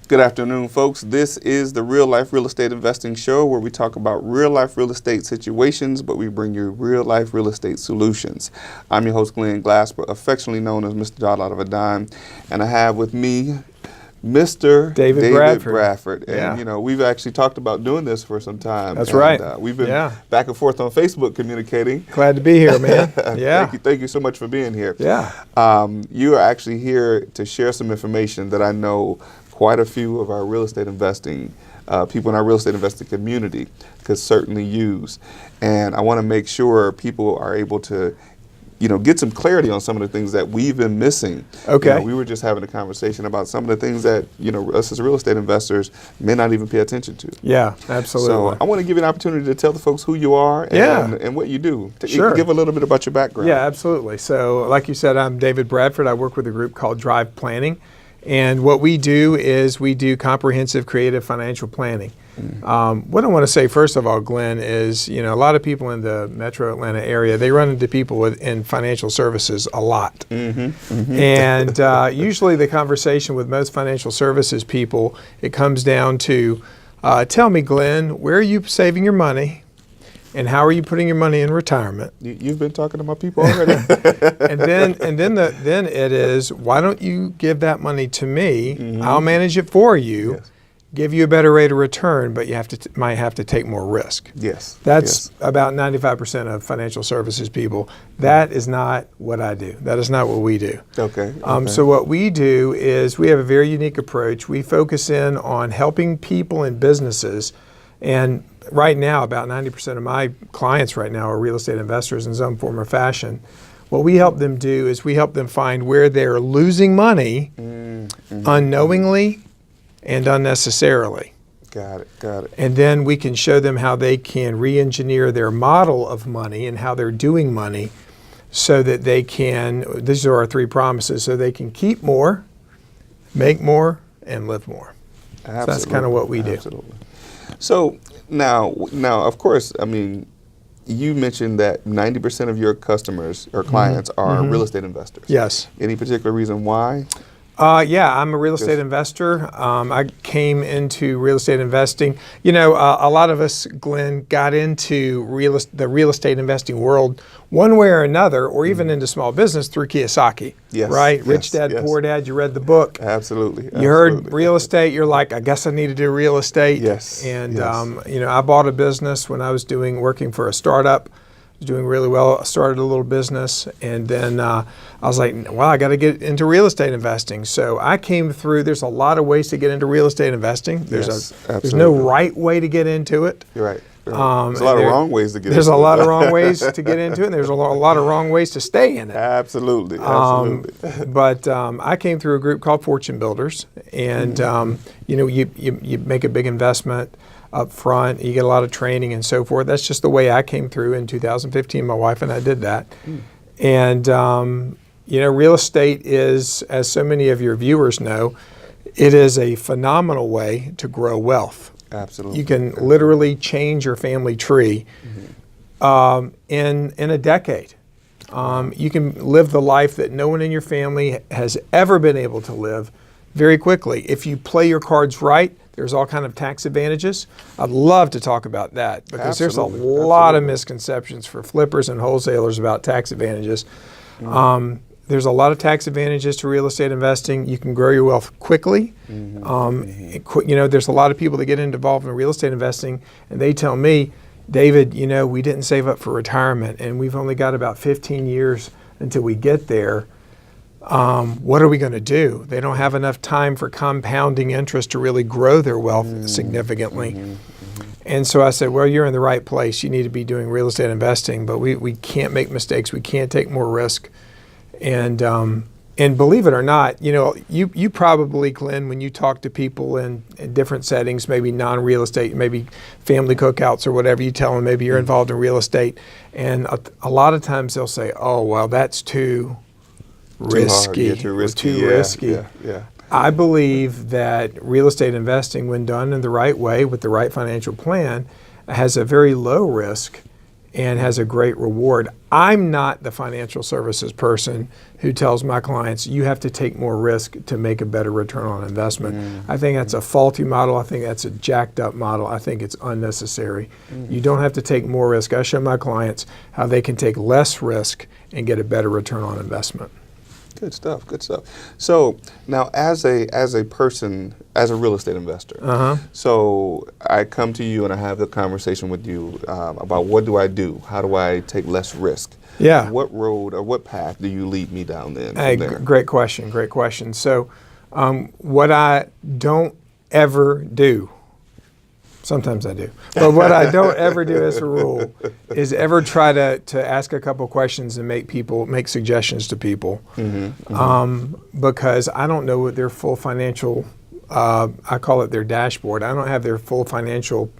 Good afternoon, folks. This is the Real Life Real Estate Investing Show, where we talk about real life real estate situations, but we bring you real life real estate solutions. I'm your host, Glenn Glasper, affectionately known as Mr. Dollar Out of a Dime, and I have with me Mr. David Bradford. And, yeah. you know, we've actually talked about doing this for some time. That's right. We've been back and forth on Facebook communicating. Glad to be here, man. Yeah. Thank you so much for being here. Yeah. You are actually here to share some information that I know quite a few of our real estate investing people in our real estate investing community could certainly use. And I want to make sure people are able to, get some clarity on some of the things that we've been missing. Okay. We were just having a conversation about some of the things that, us as real estate investors may not even pay attention to. Yeah, absolutely. So I want to give you an opportunity to tell the folks who you are and what you do. Sure. Give a little bit about your background. Yeah, absolutely. So like you said, I'm David Bradford. I work with a group called Drive Planning. And what we do is we do comprehensive creative financial planning. What I want to say first of all, Glenn, is a lot of people in the metro Atlanta area, they run into people in financial services a lot. And usually the conversation with most financial services people, it comes down to, tell me, Glenn, where are you saving your money? And how are you putting your money in retirement? You've been talking to my people already. and then it is, why don't you give that money to me? I'll manage it for you, give you a better rate of return, but you might have to take more risk. Yes. That's about 95% of financial services people. That is not what I do. That is not what we do. Okay. So what we do is we have a very unique approach. We focus in on helping people and businesses. And right now, about 90% of my clients right now are real estate investors in some form or fashion. What we help them do is we help them find where they're losing money unknowingly and unnecessarily. Got it. And then we can show them how they can re-engineer their model of money and how they're doing money so that they can, these are our three promises, so they can keep more, make more, and live more. Absolutely. So that's kind of what we do. Absolutely. So now, of course, I mean, you mentioned that 90% of your customers or clients are real estate investors. Yes. Any particular reason why? Yeah, I'm a real estate investor. I came into real estate investing. A lot of us, Glenn, got into the real estate investing world one way or another, or even into small business through Kiyosaki. Yes. Right? Rich Dad, Poor Dad. You read the book. Absolutely. You heard real estate. You're like, I guess I need to do real estate. Yes. And I bought a business when I was working for a startup. Doing really well. I started a little business, and then I was like, well, I got to get into real estate investing. So I came through. There's a lot of ways to get into real estate investing. There's no right way to get into it. You're right. There's a lot of wrong ways to get into it. There's a lot of wrong ways to get into it, and there's a lot of wrong ways to stay in it. Absolutely. But I came through a group called Fortune Builders, and you make a big investment up front, you get a lot of training and so forth. That's just the way I came through in 2015. My wife and I did that. And, real estate is, as so many of your viewers know, it is a phenomenal way to grow wealth. Absolutely. You can literally change your family tree in a decade. You can live the life that no one in your family has ever been able to live very quickly. If you play your cards right, there's all kind of tax advantages. I'd love to talk about that because there's a lot of misconceptions for flippers and wholesalers about tax advantages. There's a lot of tax advantages to real estate investing. You can grow your wealth quickly. There's a lot of people that get involved in real estate investing, and they tell me, David, we didn't save up for retirement, and we've only got about 15 years until we get there. What are we going to do? They don't have enough time for compounding interest to really grow their wealth significantly. And so I said, well, you're in the right place. You need to be doing real estate investing, but we can't make mistakes. We can't take more risk. And believe it or not, you probably, Glenn, when you talk to people in different settings, maybe non-real estate, maybe family cookouts or whatever, you tell them maybe you're involved in real estate. And a lot of times they'll say, oh, well, that's too risky. Too risky. Yeah. I believe that real estate investing, when done in the right way with the right financial plan, has a very low risk and has a great reward. I'm not the financial services person who tells my clients, you have to take more risk to make a better return on investment. I think that's a faulty model. I think that's a jacked up model. I think it's unnecessary. You don't have to take more risk. I show my clients how they can take less risk and get a better return on investment. Good stuff. Good stuff. So now, as a person, as a real estate investor, so I come to you and I have the conversation with you about what do I do? How do I take less risk? Yeah. What road or what path do you lead me down then? Hey, great question. Great question. So, what I don't ever do. Sometimes I do. But what I don't ever do as a rule is ever try to ask a couple questions and make suggestions to people. Because I don't know what their full financial, I call it their dashboard. I don't have their full financial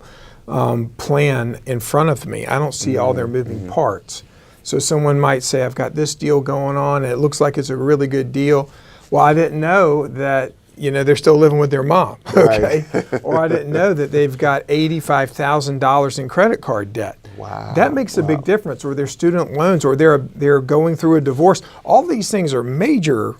plan in front of me. I don't see all their moving parts. So someone might say, I've got this deal going on and it looks like it's a really good deal. Well, I didn't know that they're still living with their mom, okay? Right. Or I didn't know that they've got $85,000 in credit card debt. Wow. That makes a big difference. Or their student loans, or they're going through a divorce. All these things are major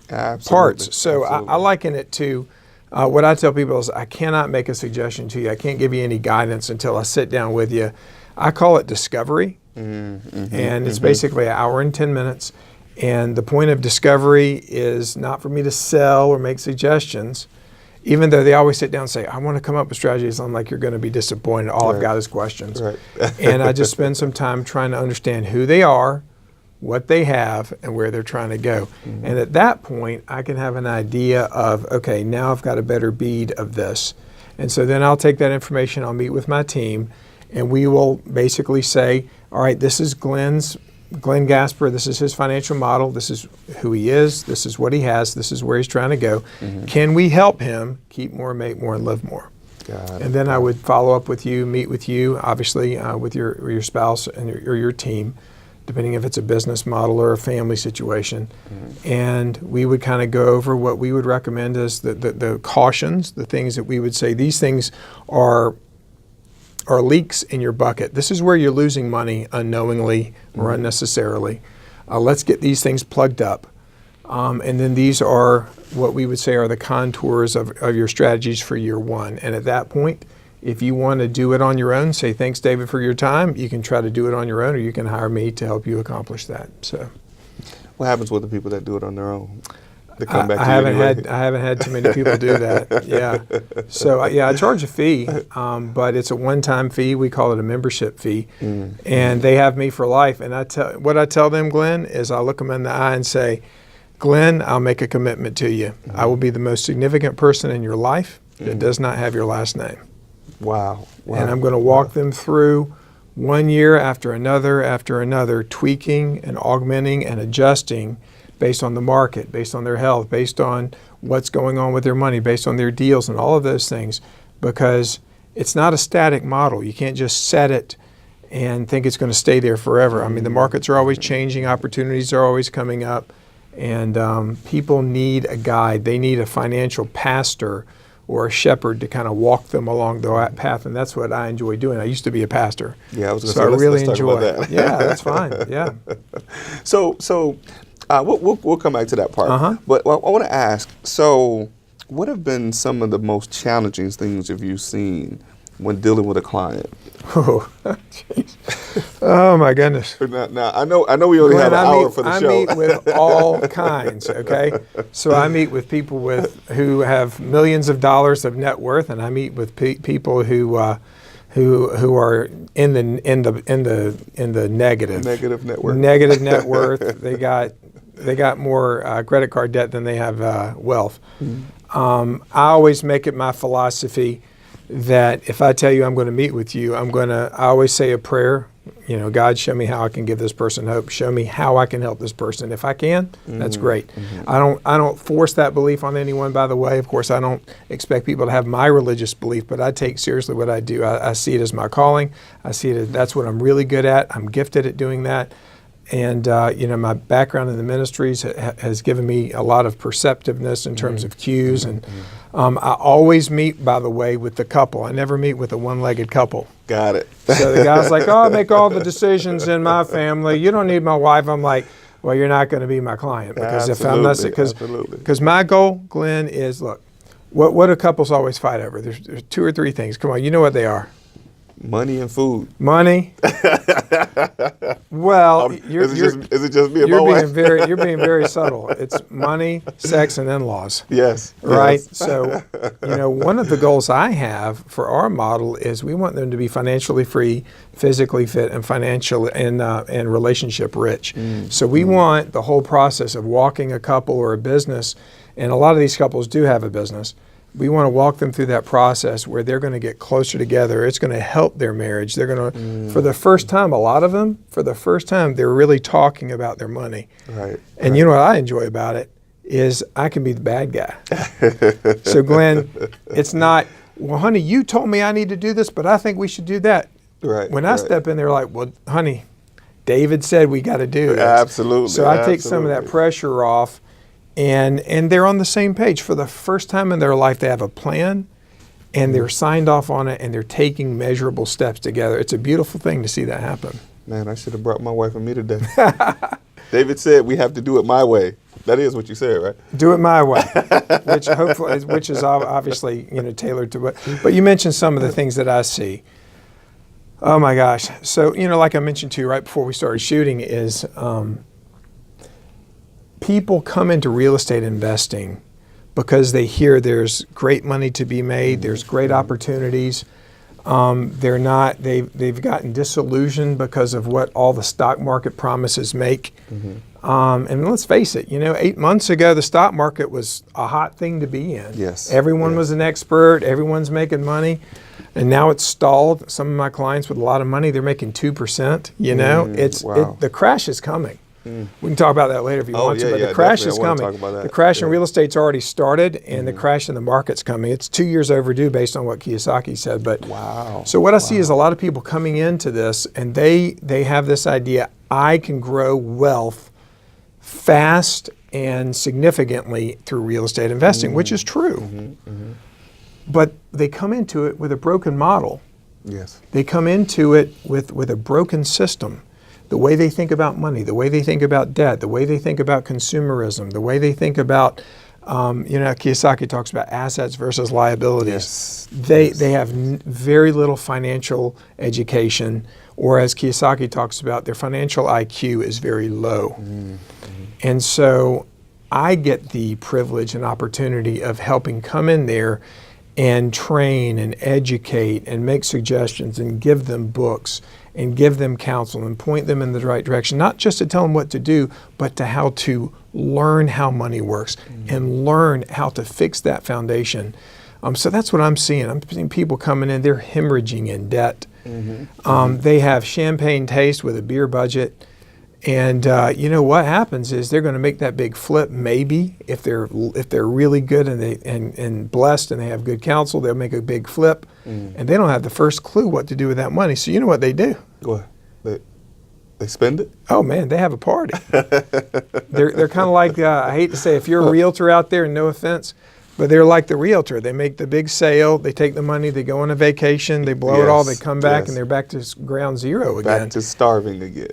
parts. So I liken it to what I tell people is I cannot make a suggestion to you. I can't give you any guidance until I sit down with you. I call it discovery, and it's basically an hour and 10 minutes. And the point of discovery is not for me to sell or make suggestions, even though they always sit down and say, I want to come up with strategies. I'm like, you're going to be disappointed. All I've got is questions. And I just spend some time trying to understand who they are, what they have, and where they're trying to go. And at that point, I can have an idea of, okay, now I've got a better bead of this. And so then I'll take that information, I'll meet with my team, and we will basically say, all right, this is Glenn Gasper, this is his financial model, this is who he is, this is what he has, this is where he's trying to go. Can we help him keep more, make more, and live more? And then I would follow up with you, meet with you, obviously with your spouse and or your team, depending if it's a business model or a family situation. And we would kind of go over what we would recommend as the cautions, the things that we would say, these things are leaks in your bucket. This is where you're losing money unknowingly or unnecessarily. Let's get these things plugged up. And then these are what we would say are the contours of your strategies for year one. And at that point, if you want to do it on your own, say, thanks, David, for your time, you can try to do it on your own, or you can hire me to help you accomplish that. So, what happens with the people that do it on their own? I haven't had too many people do that. Yeah. So I charge a fee, but it's a one-time fee. We call it a membership fee, and they have me for life. And what I tell them, Glenn, is I look them in the eye and say, Glenn, I'll make a commitment to you. I will be the most significant person in your life that does not have your last name. Wow. And I'm going to walk them through 1 year after another, tweaking and augmenting and adjusting based on the market, based on their health, based on what's going on with their money, based on their deals and all of those things, because it's not a static model. You can't just set it and think it's going to stay there forever. I mean, the markets are always changing, opportunities are always coming up, and people need a guide. They need a financial pastor or a shepherd to kind of walk them along the path, and that's what I enjoy doing. I used to be a pastor. Yeah, I was going to say, let's really talk enjoy about that. Yeah, that's fine. Yeah. So we'll come back to that part. But I want to ask, so what have been some of the most challenging things have you seen when dealing with a client? Oh, geez. Oh my goodness. Now I know we only have an hour for the show. I meet with all kinds, okay? So I meet with people who have millions of dollars of net worth, and I meet with people who are in the negative. Negative net worth. Negative net worth. They got more credit card debt than they have wealth. I always make it my philosophy that if I tell you I'm going to meet with you, I always say a prayer. God, show me how I can give this person hope. Show me how I can help this person. If I can, that's great. I don't force that belief on anyone, by the way. Of course, I don't expect people to have my religious belief, but I take seriously what I do. I see it as my calling. I see it as that's what I'm really good at. I'm gifted at doing that. And my background in the ministries has given me a lot of perceptiveness in terms of cues. And I always meet, by the way, with the couple. I never meet with a one-legged couple. Got it. So the guy's like, "Oh, I make all the decisions in my family. You don't need my wife." I'm like, "Well, you're not going to be my client because if I'm not, because my goal, Glenn, is look, what do couples always fight over? There's 2 or 3 things. Come on, you know what they are." Money and food. Money. Well, is it just me and my wife? You're being very subtle. It's money, sex, and in-laws. Yes. Right. Yes. So, one of the goals I have for our model is we want them to be financially free, physically fit, and financial and relationship rich. So we want the whole process of walking a couple or a business, and a lot of these couples do have a business. We want to walk them through that process where they're going to get closer together. It's going to help their marriage. They're going to, for the first time, a lot of them, they're really talking about their money. Right. And you know what I enjoy about it is I can be the bad guy. So Glenn, it's not, "Well, honey, you told me I need to do this, but I think we should do that." Right. When I step in, they're like, "Well, honey, David said we got to do this." Absolutely. So I take some of that pressure off. And they're on the same page. For the first time in their life, they have a plan, and they're signed off on it, and they're taking measurable steps together. It's a beautiful thing to see that happen. Man, I should have brought my wife and me today. David said we have to do it my way. That is what you said, right? Do it my way, which is obviously tailored to what. But you mentioned some of the things that I see. Oh my gosh! So like I mentioned to you right before we started shooting, is people come into real estate investing because they hear there's great money to be made, there's great opportunities. They've gotten disillusioned because of what all the stock market promises make. And let's face it, 8 months ago, the stock market was a hot thing to be in. Yes. Everyone was an expert, everyone's making money. And now it's stalled. Some of my clients with a lot of money, they're making 2%. The crash is coming. We can talk about that later if you want to, but the crash is coming. The crash in real estate's already started, and the crash in the market's coming. It's 2 years overdue based on what Kiyosaki said. But so what I see is a lot of people coming into this, and they have this idea, I can grow wealth fast and significantly through real estate investing, which is true. But they come into it with a broken model. Yes. They come into it with a broken system. The way they think about money, the way they think about debt, the way they think about consumerism, the way they think about, Kiyosaki talks about assets versus liabilities. Yes. They have very little financial education, or as Kiyosaki talks about, their financial IQ is very low. And so I get the privilege and opportunity of helping come in there and train and educate and make suggestions and give them books and give them counsel and point them in the right direction, not just to tell them what to do, but to how to learn how money works and learn how to fix that foundation. So that's what I'm seeing. I'm seeing people coming in, they're hemorrhaging in debt. They have champagne taste with a beer budget. And what happens is they're going to make that big flip. Maybe if they're really good and blessed and they have good counsel, they'll make a big flip, and they don't have the first clue what to do with that money. So you know what they do? What? They spend it? Oh man, they have a party. They're kind of like I hate to say, if you're a realtor out there, no offense, but they're like the realtor. They make the big sale, they take the money, they go on a vacation, they blow it all, they come back, and they're back to ground zero again. Back to starving again.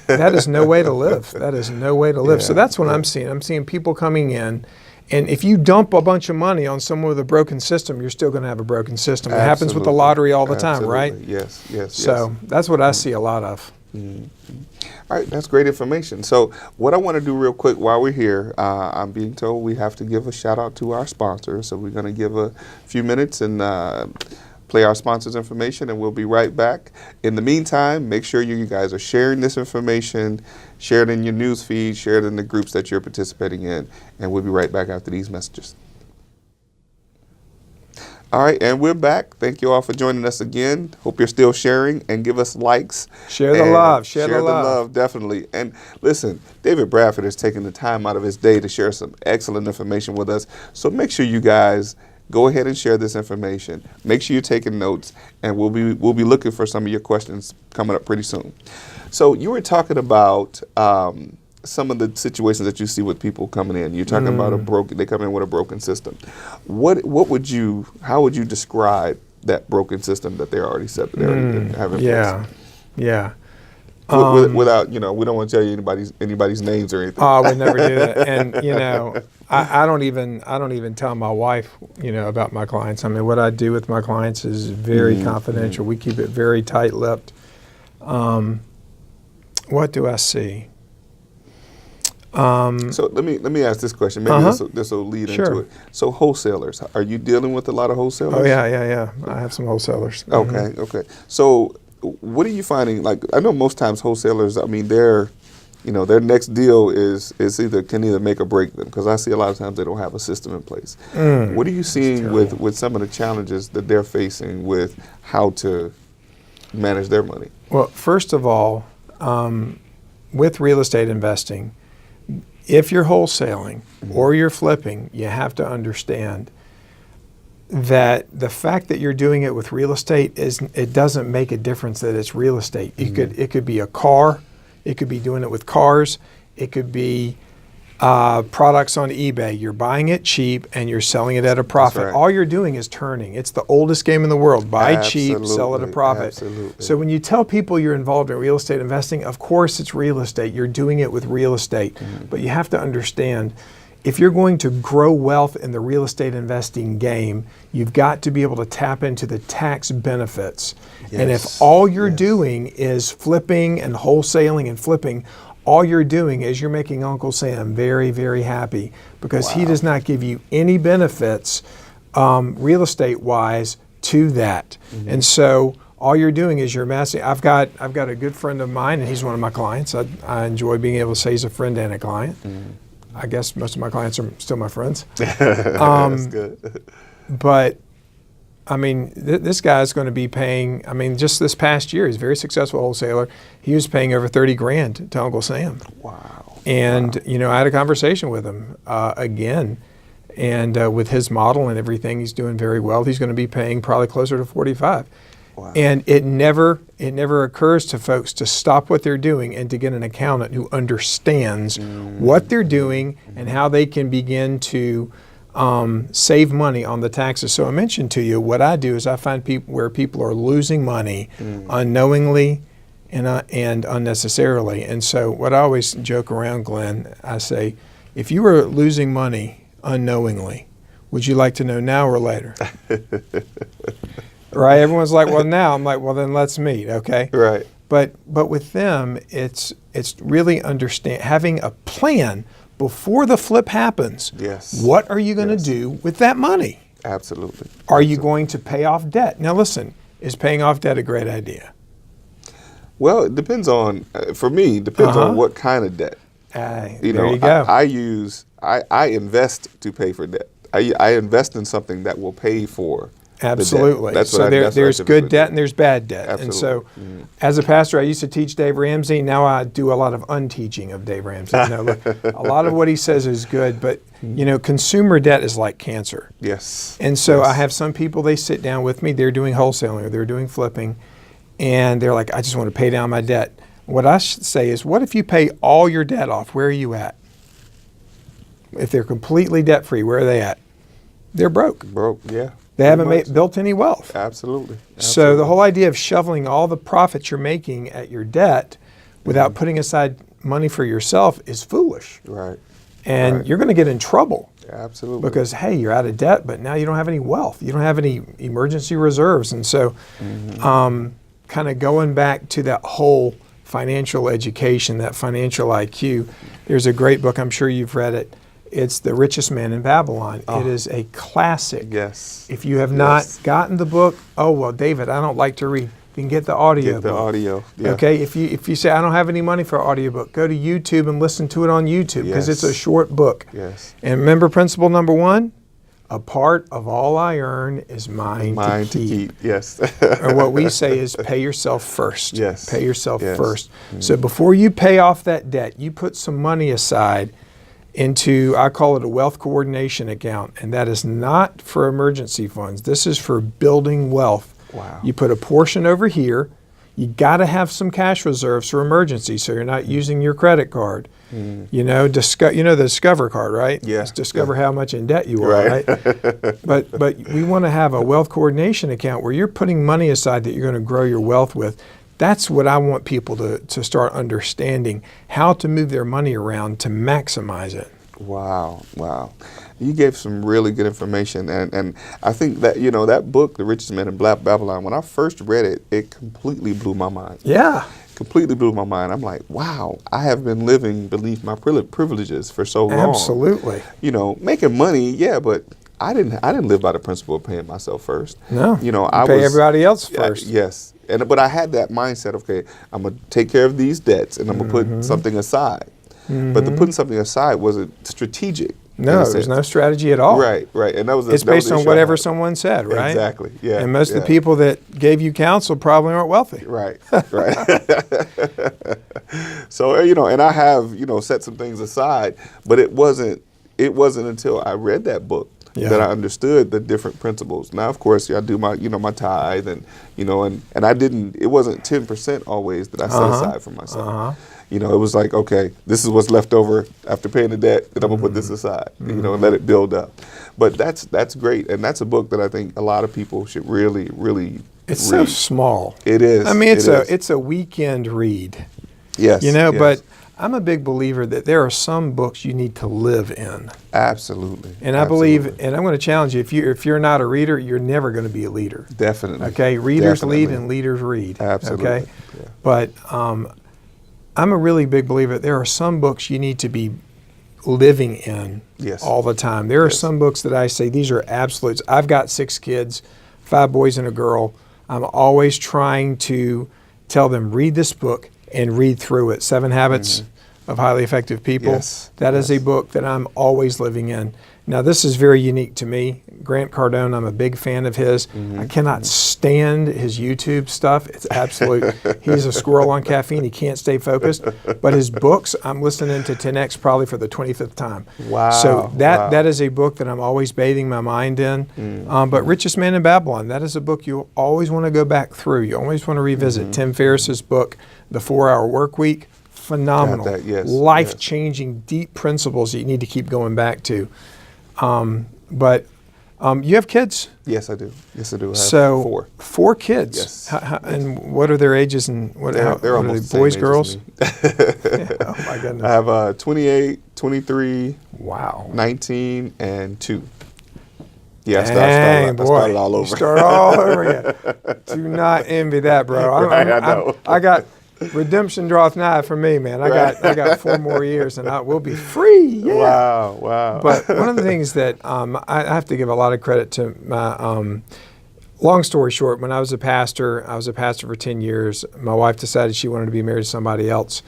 That is no way to live. That is no way to live. So that's what I'm seeing. I'm seeing people coming in, and if you dump a bunch of money on someone with a broken system, you're still going to have a broken system. It happens with the lottery all the time, right? Yes. So that's what I see a lot of. All right, that's great information. So what I want to do real quick while we're here, I'm being told we have to give a shout out to our sponsors. So we're going to give a few minutes and play our sponsors' information, and we'll be right back. In the meantime, make sure you guys are sharing this information, share it in your news feed, share it in the groups that you're participating in, and we'll be right back after these messages. All right, and we're back. Thank you all for joining us again. Hope you're still sharing, and give us likes. Share the love. Share the love, definitely. And listen, David Bradford has taken the time out of his day to share some excellent information with us. So make sure you guys go ahead and share this information. Make sure you're taking notes, and we'll be looking for some of your questions coming up pretty soon. So you were talking about some of the situations that you see with people coming in. You're talking about they come in with a broken system. How would you describe that broken system that they're already set, that they already have in place? Yeah. Without, we don't want to tell you anybody's names or anything. Oh, I would never do that. And I don't even tell my wife, about my clients. I mean, what I do with my clients is very confidential. We keep it very tight-lipped. What do I see? So let me ask this question. Maybe this will lead into it. So wholesalers, are you dealing with a lot of wholesalers? Oh yeah. I have some wholesalers. Okay. So what are you finding? Like, I know most times wholesalers, I mean, their next deal can either make or break them, because I see a lot of times they don't have a system in place. What are you seeing with some of the challenges that they're facing with how to manage their money? Well, first of all, with real estate investing, if you're wholesaling or you're flipping, you have to understand that the fact that you're doing it with real estate it doesn't make a difference that it's real estate. It could be a car, it could be doing it with cars, it could be products on eBay. You're buying it cheap and you're selling it at a profit. That's right. All you're doing is turning. It's the oldest game in the world. Buy cheap, sell at a profit. Absolutely. So when you tell people you're involved in real estate investing, of course it's real estate. You're doing it with real estate. But you have to understand, if you're going to grow wealth in the real estate investing game, you've got to be able to tap into the tax benefits. And if all you're doing is flipping and wholesaling and flipping, all you're doing is you're making Uncle Sam very, very happy, because he does not give you any benefits real estate-wise to that. And so all you're doing is you're amassing. I've got a good friend of mine, and he's one of my clients. I enjoy being able to say he's a friend and a client. I guess most of my clients are still my friends. That's good. But I mean, this guy's going to be paying, just this past year, he's a very successful wholesaler. He was paying over $30,000 to Uncle Sam. Wow. And, I had a conversation with him again. And with his model and everything, he's doing very well. He's going to be paying probably closer to $45,000. Wow. And it never occurs to folks to stop what they're doing and to get an accountant who understands what they're doing and how they can begin to save money on the taxes. So I mentioned to you, what I do is I find where people are losing money unknowingly and unnecessarily. And so what I always joke around, Glenn, I say, if you were losing money unknowingly, would you like to know now or later? Right? Everyone's like, well, now. I'm like, well, then let's meet, okay? Right. But with them, it's really having a plan before the flip happens. Yes. What are you going to do with that money? Absolutely. Are you going to pay off debt? Now listen, is paying off debt a great idea? Well, it depends on, for me, on what kind of debt. There you go. I invest to pay for debt. I invest in something that will pay for Absolutely. That's so there's good debt and there's bad debt. Absolutely. And so as a pastor, I used to teach Dave Ramsey. Now I do a lot of unteaching of Dave Ramsey. Look, a lot of what he says is good, but consumer debt is like cancer. Yes. And so I have some people, they sit down with me, they're doing wholesaling or they're doing flipping, and they're like, I just want to pay down my debt. What I should say is, what if you pay all your debt off? Where are you at? If they're completely debt-free, where are they at? They're broke. Broke, yeah. They haven't built any wealth. Absolutely. So the whole idea of shoveling all the profits you're making at your debt without putting aside money for yourself is foolish. Right. And you're going to get in trouble. Absolutely. Because, hey, you're out of debt, but now you don't have any wealth. You don't have any emergency reserves. And so kind of going back to that whole financial education, that financial IQ, there's a great book, I'm sure you've read it. It's The Richest Man in Babylon. It is a classic. Yes. If you have not gotten the book, oh, well, David, I don't like to read. You can get the audio book. Get the audio. Yeah. Okay, if you say, I don't have any money for an audiobook, go to YouTube and listen to it on YouTube, because it's a short book. Yes. And remember principle number 1? A part of all I earn is mine to keep. Yes. Or what we say is pay yourself first. Yes. Pay yourself first. So before you pay off that debt, you put some money aside. into, I call it a wealth coordination account, and that is not for emergency funds. This is for building wealth. Wow. You put a portion over here. You got to have some cash reserves for emergency, so you're not using your credit card. You know, the Discover card, right? Yeah. Just discover how much in debt you are, right? But we want to have a wealth coordination account where you're putting money aside that you're going to grow your wealth with. That's what I want people to start understanding, how to move their money around to maximize it. Wow, wow. You gave some really good information, and I think that, you know, that book, The Richest Man in Black Babylon, when I first read it, it completely blew my mind. Yeah. Completely blew my mind. I'm like, wow, I have been living beneath my privileges for so long. Absolutely. You know, making money, yeah, but I didn't live by the principle of paying myself first. No. You know, I pay everybody else first. Yes. But I had that mindset, okay, I'm going to take care of these debts and I'm going to put something aside. But the putting something aside wasn't strategic. No, there's no strategy at all. Right, right. And that was it's based on whatever someone said, right? Exactly. Yeah. And most of the people that gave you counsel probably aren't wealthy. Right, right. So, you know, and I have, you know, set some things aside, but it wasn't until I read that book that I understood the different principles. Now, of course, I do my, you know, my tithe and, you know, and it wasn't 10% always that I set aside for myself. You know, it was like, okay, this is what's left over after paying the debt, and I'm gonna put this aside, you know, and let it build up. But that's great, and that's a book that I think a lot of people should really, really It's read. so small. It is. I mean, it's a weekend read. Yes. You know, yes. but I'm a big believer that there are some books you need to live in. Absolutely. And I believe, and I'm going to challenge you, if you're not a reader, you're never going to be a leader. Definitely. Okay, readers lead and leaders read. Absolutely. Okay, yeah. But I'm a really big believer that there are some books you need to be living in all the time. There are some books that I say, these are absolutes. I've got 6 kids, 5 boys and a girl. I'm always trying to tell them, read this book and read through it. 7 Habits of Highly Effective People. Yes. That is a book that I'm always living in. Now, this is very unique to me. Grant Cardone, I'm a big fan of his. I cannot stand his YouTube stuff. It's absolute. He's a squirrel on caffeine. He can't stay focused. But his books, I'm listening to 10X probably for the 25th time. Wow. So that is a book that I'm always bathing my mind in. But Richest Man in Babylon, that is a book you always want to go back through. You always want to revisit. Tim Ferriss's book, The 4-Hour Work Week. Phenomenal. Got that, yes, Life-changing, deep principles that you need to keep going back to. But you have kids? Yes, I do. Yes, I do. I have So 4. 4 kids. Yes. And what are their ages and what? They're what are almost they, the boys, same girls? age as me. Oh my goodness! I have 28, 23, Wow. 19, and 2. Yeah, I Dang, started all over. You start all over again. Do not envy that, bro. Right, I know. I got redemption draweth nigh for me, man. I got 4 more years and I will be free. Yeah. Wow, wow. But one of the things that I have to give a lot of credit to my. Long story short, when I was a pastor for 10 years. My wife decided she wanted to be married to somebody else,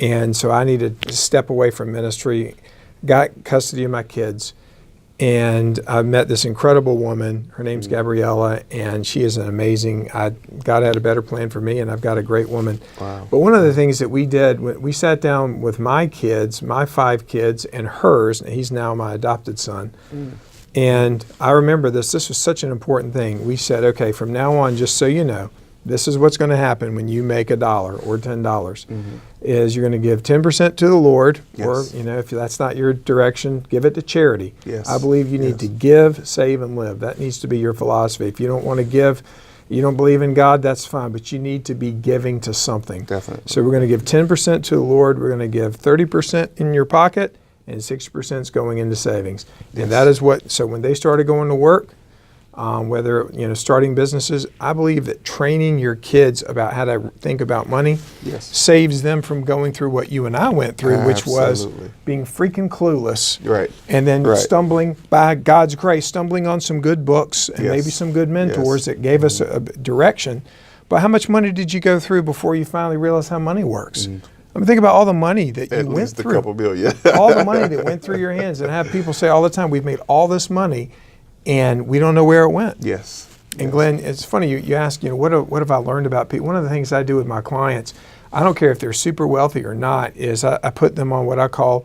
and so I needed to step away from ministry. Got custody of my kids. And I met this incredible woman. Her name's Gabriella, and she is an amazing. God had a better plan for me, and I've got a great woman. Wow. But one of the things that we did, we sat down with my kids, my 5 kids, and hers. And he's now my adopted son. And I remember this. This was such an important thing. We said, okay, from now on, just so you know, this is what's going to happen when you make $1 or $10. Is you're going to give 10% to the Lord, or if that's not your direction, give it to charity. Yes. I believe you need to give, save, and live. That needs to be your philosophy. If you don't want to give, you don't believe in God, that's fine, but you need to be giving to something. Definitely. So we're going to give 10% to the Lord. We're going to give 30% in your pocket, and 60% is going into savings. And that is what. So when they started going to work, whether starting businesses, I believe that training your kids about how to think about money saves them from going through what you and I went through, which was being freaking clueless, Right. And then stumbling by God's grace, stumbling on some good books and maybe some good mentors that gave us a direction. But how much money did you go through before you finally realized how money works? I mean, think about all the money that you went through. A couple million. All the money that went through your hands, and I have people say all the time, we've made all this money, and we don't know where it went. Yes. And Glenn, it's funny, you ask, what have I learned about people? One of the things I do with my clients, I don't care if they're super wealthy or not, is I put them on what I call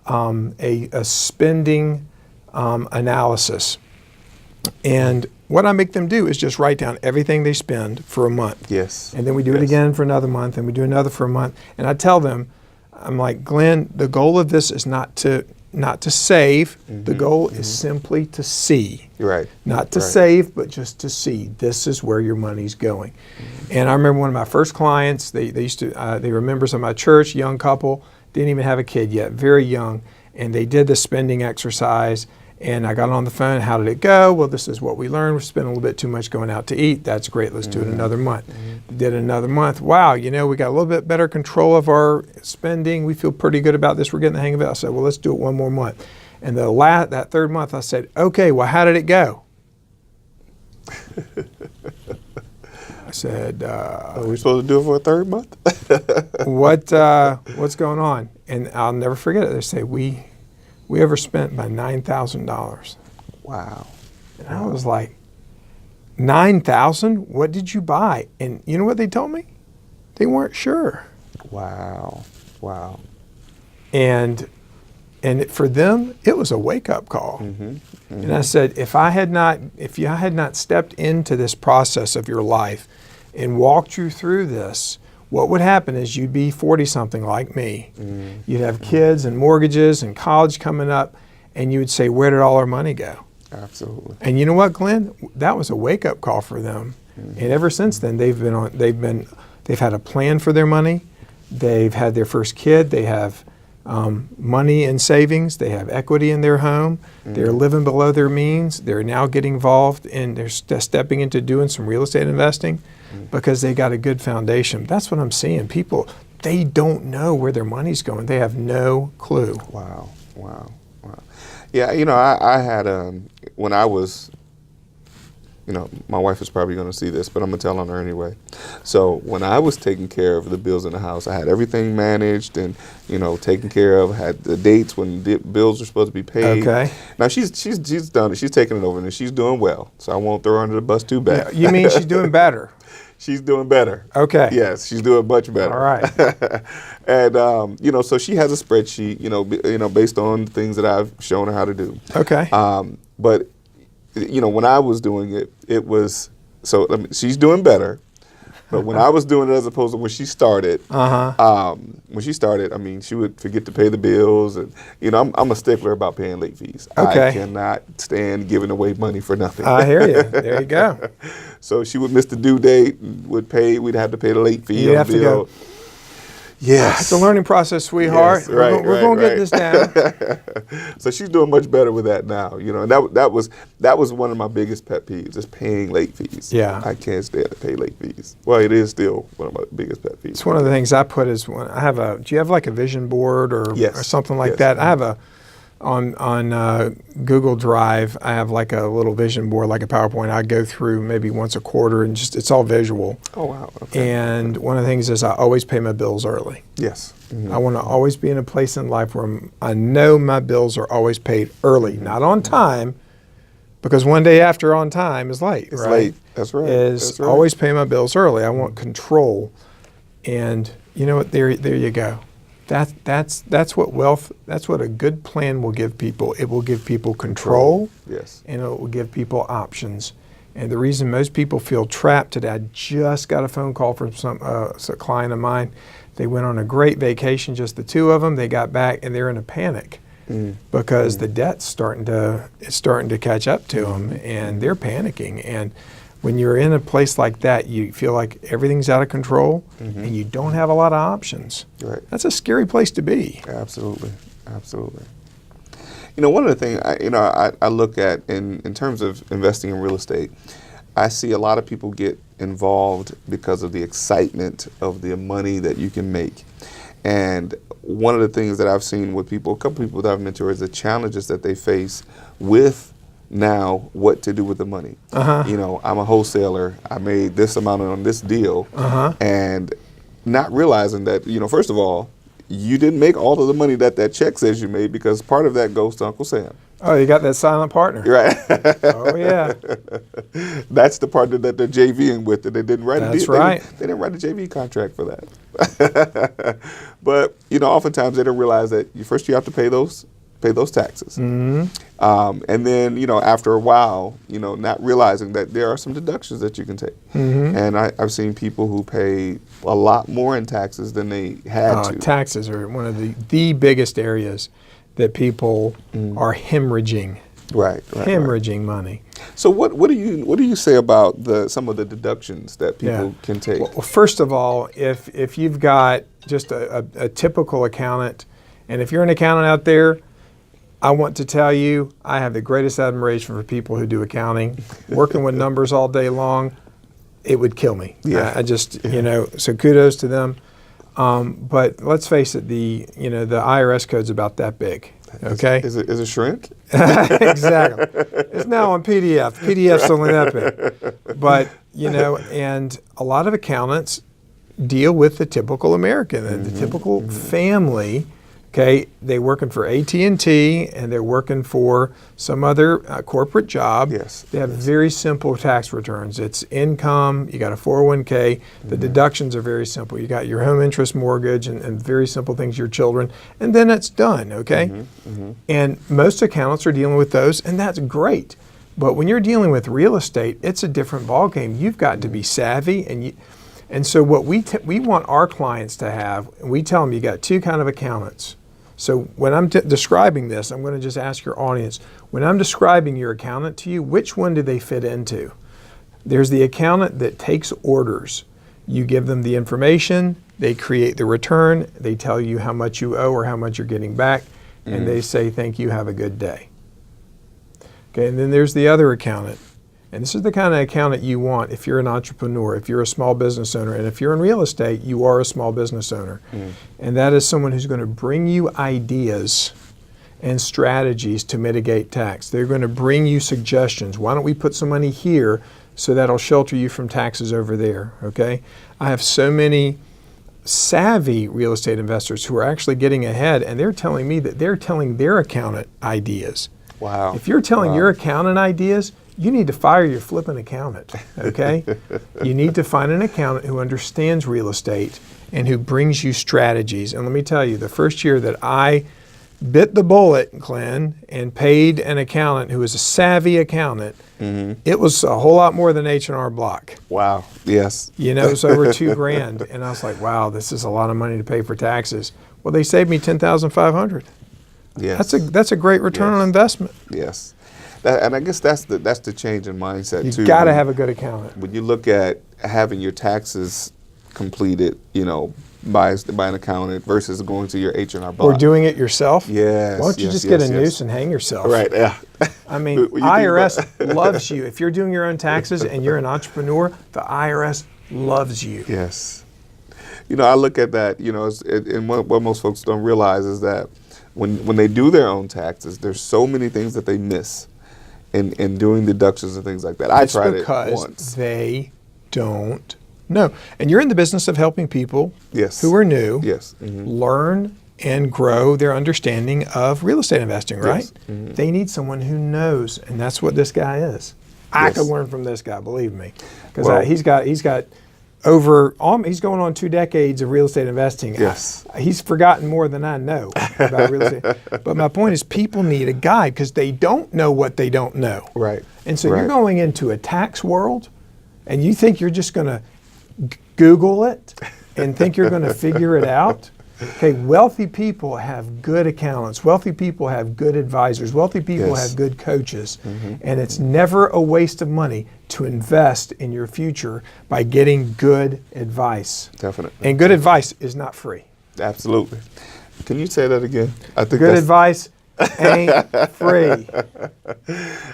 a spending analysis. And what I make them do is just write down everything they spend for a month. Yes. And then we do it again for another month, and we do another for a month. And I tell them, I'm like, Glenn, the goal of this is not to save. The goal is simply to see. Right. Not to save, but just to see. This is where your money's going. And I remember one of my first clients, they used to, they were members of my church, young couple, didn't even have a kid yet, very young. And they did the spending exercise. And I got on the phone, how did it go? Well, this is what we learned. We're spending a little bit too much going out to eat. That's great. Let's do it another month. Did another month. Wow, we got a little bit better control of our spending. We feel pretty good about this. We're getting the hang of it. I said, well, let's do it one more month. And that third month, I said, okay, well, how did it go? I said, Are we supposed to do it for a third month? what's going on? And I'll never forget it. They say, we overspent by $9,000. Wow. And I was like, 9,000? What did you buy? And you know what they told me? They weren't sure. Wow. Wow. And for them, it was a wake-up call. And I said, if you had not stepped into this process of your life and walked you through this, what would happen is you'd be 40-something like me. You'd have kids and mortgages and college coming up, and you would say, where did all our money go? Absolutely. And you know what, Glenn? That was a wake-up call for them. And ever since then, they've had a plan for their money. They've had their first kid. They have money in savings. They have equity in their home. They're living below their means. They're now getting involved and they're stepping into doing some real estate investing because they got a good foundation. That's what I'm seeing. People, they don't know where their money's going. They have no clue. Wow. Wow. Wow. Yeah, I had, when I was, my wife is probably going to see this, but I'm going to tell on her anyway. So when I was taking care of the bills in the house, I had everything managed and, taken care of, had the dates when the bills were supposed to be paid. Okay. Now she's done it. She's taking it over and she's doing well. So I won't throw her under the bus too bad. You mean she's doing better? She's doing better. Okay. Yes, she's doing much better. All right. And so she has a spreadsheet, based on things that I've shown her how to do. Okay. But when I was doing it, it was she's doing better. But when I was doing it, as opposed to when she started, she would forget to pay the bills, and I'm a stickler about paying late fees. Okay. I cannot stand giving away money for nothing. I hear you. There you go. So she would miss the due date, we'd have to pay the late fee. You'd have to go. Yes. It's a learning process, sweetheart. Yes, right, we're going to get this down. So she's doing much better with that now, and that was one of my biggest pet peeves, is paying late fees. Yeah. I can't stand to pay late fees. Well, it is still one of my biggest pet peeves. It's one of the things I put is when I have do you have like a vision board or something like that? I have on Google Drive, I have like a little vision board, like a PowerPoint. I go through maybe once a quarter and it's all visual. Oh, wow. Okay. And one of the things is I always pay my bills early. Yes. Mm-hmm. I want to always be in a place in life where I know my bills are always paid early, not on time, because one day after on time is late. It's right? late. That's right. Is always pay my bills early. I want control. And you know what? There you go. That's what wealth. That's what a good plan will give people. It will give people control. Yes. And it will give people options. And the reason most people feel trapped today, I just got a phone call from a client of mine. They went on a great vacation, just the two of them. They got back and they're in a panic because the debt's starting to catch up to them, and they're panicking. And when you're in a place like that, you feel like everything's out of control and you don't have a lot of options. Right. That's a scary place to be. Absolutely. Absolutely. One of the things I look at in terms of investing in real estate, I see a lot of people get involved because of the excitement of the money that you can make. And one of the things that I've seen with a couple people that I've mentored, is the challenges that they face with now what to do with the money. I'm a wholesaler. I made this amount on this deal, and not realizing that, first of all, you didn't make all of the money that check says you made, because part of that goes to Uncle Sam. Oh, you got that silent partner. Right. Oh, yeah. That's the partner that they're JVing with, that they didn't write That's a right. They didn't write a JV contract for that. But oftentimes they don't realize that first you have to pay those taxes, and then after a while, not realizing that there are some deductions that you can take. And I've seen people who pay a lot more in taxes than they had to. Taxes are one of the biggest areas that people are hemorrhaging. Right. Hemorrhaging money. So what do you say about some of the deductions that people can take? Well, first of all, if you've got just a typical accountant, and if you're an accountant out there, I want to tell you, I have the greatest admiration for people who do accounting. Working with numbers all day long, it would kill me. Yeah. I just, so kudos to them. But let's face it, the IRS code's about that big. Okay? Is it shrink? Exactly. It's now on PDF. PDF's only that big. But, and a lot of accountants deal with the typical American, the typical family. Okay, they're working for AT&T and they're working for some other corporate job. Yes. They have very simple tax returns. It's income, you got a 401k, the deductions are very simple. You got your home interest mortgage and very simple things, your children, and then it's done, okay? And most accountants are dealing with those, and that's great. But when you're dealing with real estate, it's a different ballgame. You've got to be savvy, and so what we want our clients to have, we tell them you got two kind of accountants. So when I'm describing this, I'm going to just ask your audience, when I'm describing your accountant to you, which one do they fit into? There's the accountant that takes orders. You give them the information, they create the return, they tell you how much you owe or how much you're getting back, and they say, thank you, have a good day. Okay, and then there's the other accountant. And this is the kind of accountant you want if you're an entrepreneur, if you're a small business owner, and if you're in real estate, you are a small business owner. And that is someone who's going to bring you ideas and strategies to mitigate tax. They're going to bring you suggestions. Why don't we put some money here so that'll shelter you from taxes over there, okay? I have so many savvy real estate investors who are actually getting ahead, and they're telling me that they're telling their accountant ideas. Wow. If you're telling your accountant ideas, you need to fire your flipping accountant, okay? You need to find an accountant who understands real estate and who brings you strategies. And let me tell you, the first year that I bit the bullet, Glenn, and paid an accountant who was a savvy accountant, it was a whole lot more than H&R Block. Wow, yes. It was over $2,000. And I was like, wow, this is a lot of money to pay for taxes. Well, they saved me $10,500. Yes. That's a great return on investment. Yes. And I guess that's the change in mindset too. You've got to have a good accountant. When you look at having your taxes completed, by an accountant versus going to your H&R Block. Or doing it yourself. Yes. Why don't you just get a noose and hang yourself? Right. Yeah. I mean, IRS loves you. If you're doing your own taxes and you're an entrepreneur, the IRS loves you. Yes. I look at that. And what most folks don't realize is that when they do their own taxes, there's so many things that they miss in doing deductions and things like that. I tried it once. Because they don't know. And you're in the business of helping people who are new learn and grow their understanding of real estate investing, right? Yes. They need someone who knows, and that's what this guy is. I could learn from this guy, believe me, because he's got he's going on 2 decades of real estate investing. Yes. He's forgotten more than I know about real estate. But my point is, people need a guide because they don't know what they don't know. Right. And so you're going into a tax world, and you think you're just going to Google it and think you're going to figure it out. Okay, wealthy people have good accountants. Wealthy people have good advisors. Wealthy people have good coaches. And it's never a waste of money to invest in your future by getting good advice. Definitely. And good advice is not free. Absolutely. Can you say that again? I think good advice ain't free.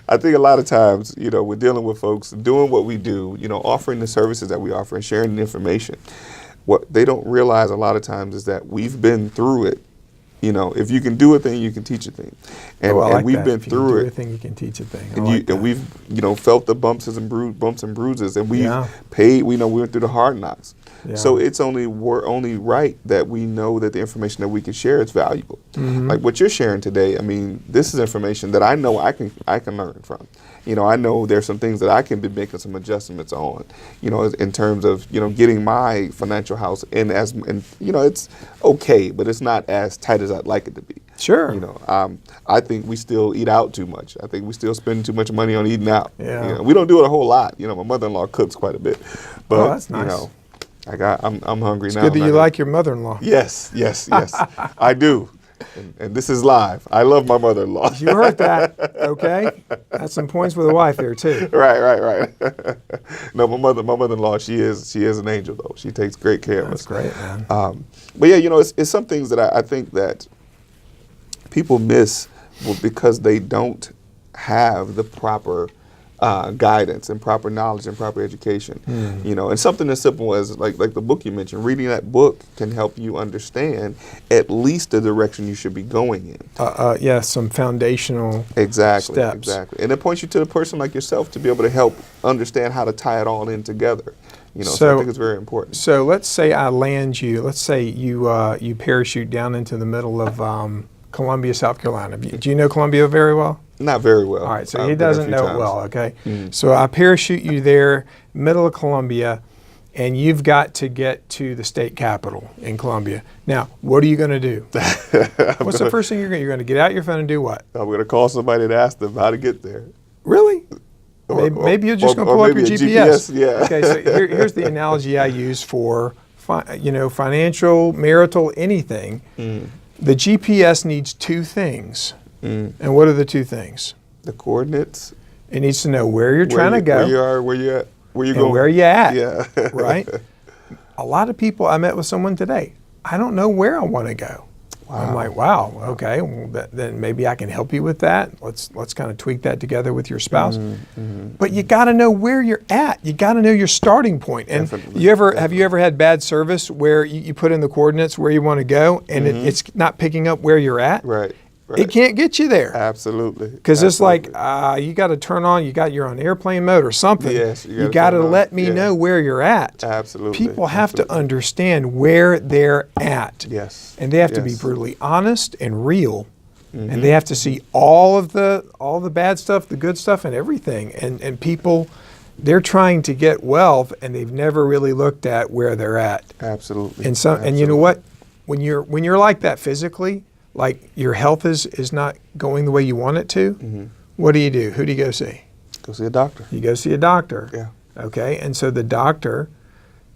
I think a lot of times, we're dealing with folks doing what we do, offering the services that we offer and sharing the information. What they don't realize a lot of times is that we've been through it. If you can do a thing, you can teach a thing. And we've been through it. If you can do a thing, you can teach a thing. And we've, felt the bumps and bruises, and we've paid. We went through the hard knocks. Yeah. So it's only right that we know that the information that we can share is valuable. Like what you're sharing today, I mean, this is information that I know I can learn from. You know, I know there's some things that I can be making some adjustments on, you know, in terms of, you know, getting my financial house in you know, it's okay, but it's not as tight as I'd like it to be. Sure. You know, I think we still eat out too much. I think we still spend too much money on eating out. Yeah. You know, we don't do it a whole lot. You know, my mother-in-law cooks quite a bit, but that's nice. you know, I'm hungry It's now. good that you like your mother-in-law. Yes, I do. And this is live. I love my mother-in-law. You heard that, okay? That's some points with a wife there too. Right. No, my mother-in-law, she is an angel though. She takes great care of us. That's great, man. But yeah, you know, it's some things that I think that people miss because they don't have the proper guidance and proper knowledge and proper education. You know, and something as simple as like the book you mentioned, reading that book can help you understand at least the direction you should be going in. Yeah, some foundational steps. steps. And it points you to the person like yourself to be able to help understand how to tie it all in together. You know, so I think it's very important. So let's say I land you. Let's say you parachute down into the middle of Columbia, South Carolina. Do you know Columbia very well? Not very well. All right, so I've he been a doesn't few know it times. well, okay? So I parachute you there, middle of Columbia, and you've got to get to the state capitol in Columbia. Now, what are you going to do? What's the first thing you're going to get out your phone and do what? I'm going to call somebody to ask them how to get there. Really? Maybe you're just going to pull up your GPS. Yeah. Okay, so here's the analogy I use for financial, marital, anything. The GPS needs two things. And what are the two things? The coordinates. It needs to know where you're trying to go. Where you are, where you at, where you and going. where you at. Yeah. Right? A lot of people, I met with someone today, I don't know where I want to go. Wow. I'm like, wow, okay, well, then maybe I can help you with that. Let's kind of tweak that together with your spouse. But you got to know where you're at. You got to know your starting point. And have you ever had bad service where you put in the coordinates where you want to go and it's not picking up where you're at? Right. It can't get you there. Absolutely. Because it's like, you got to turn on, you're on airplane mode or something. Yes, you got to let me know where you're at. Absolutely. People have to understand where they're at. Yes. And they have to be brutally honest and real. And they have to see all the bad stuff, the good stuff, and everything. And people, they're trying to get wealth, and they've never really looked at where they're at. Absolutely. And you know what? When you're like that physically, like your health is not going the way you want it to, what do? Who do you go see? Go see a doctor. You go see a doctor. Yeah. Okay, and so the doctor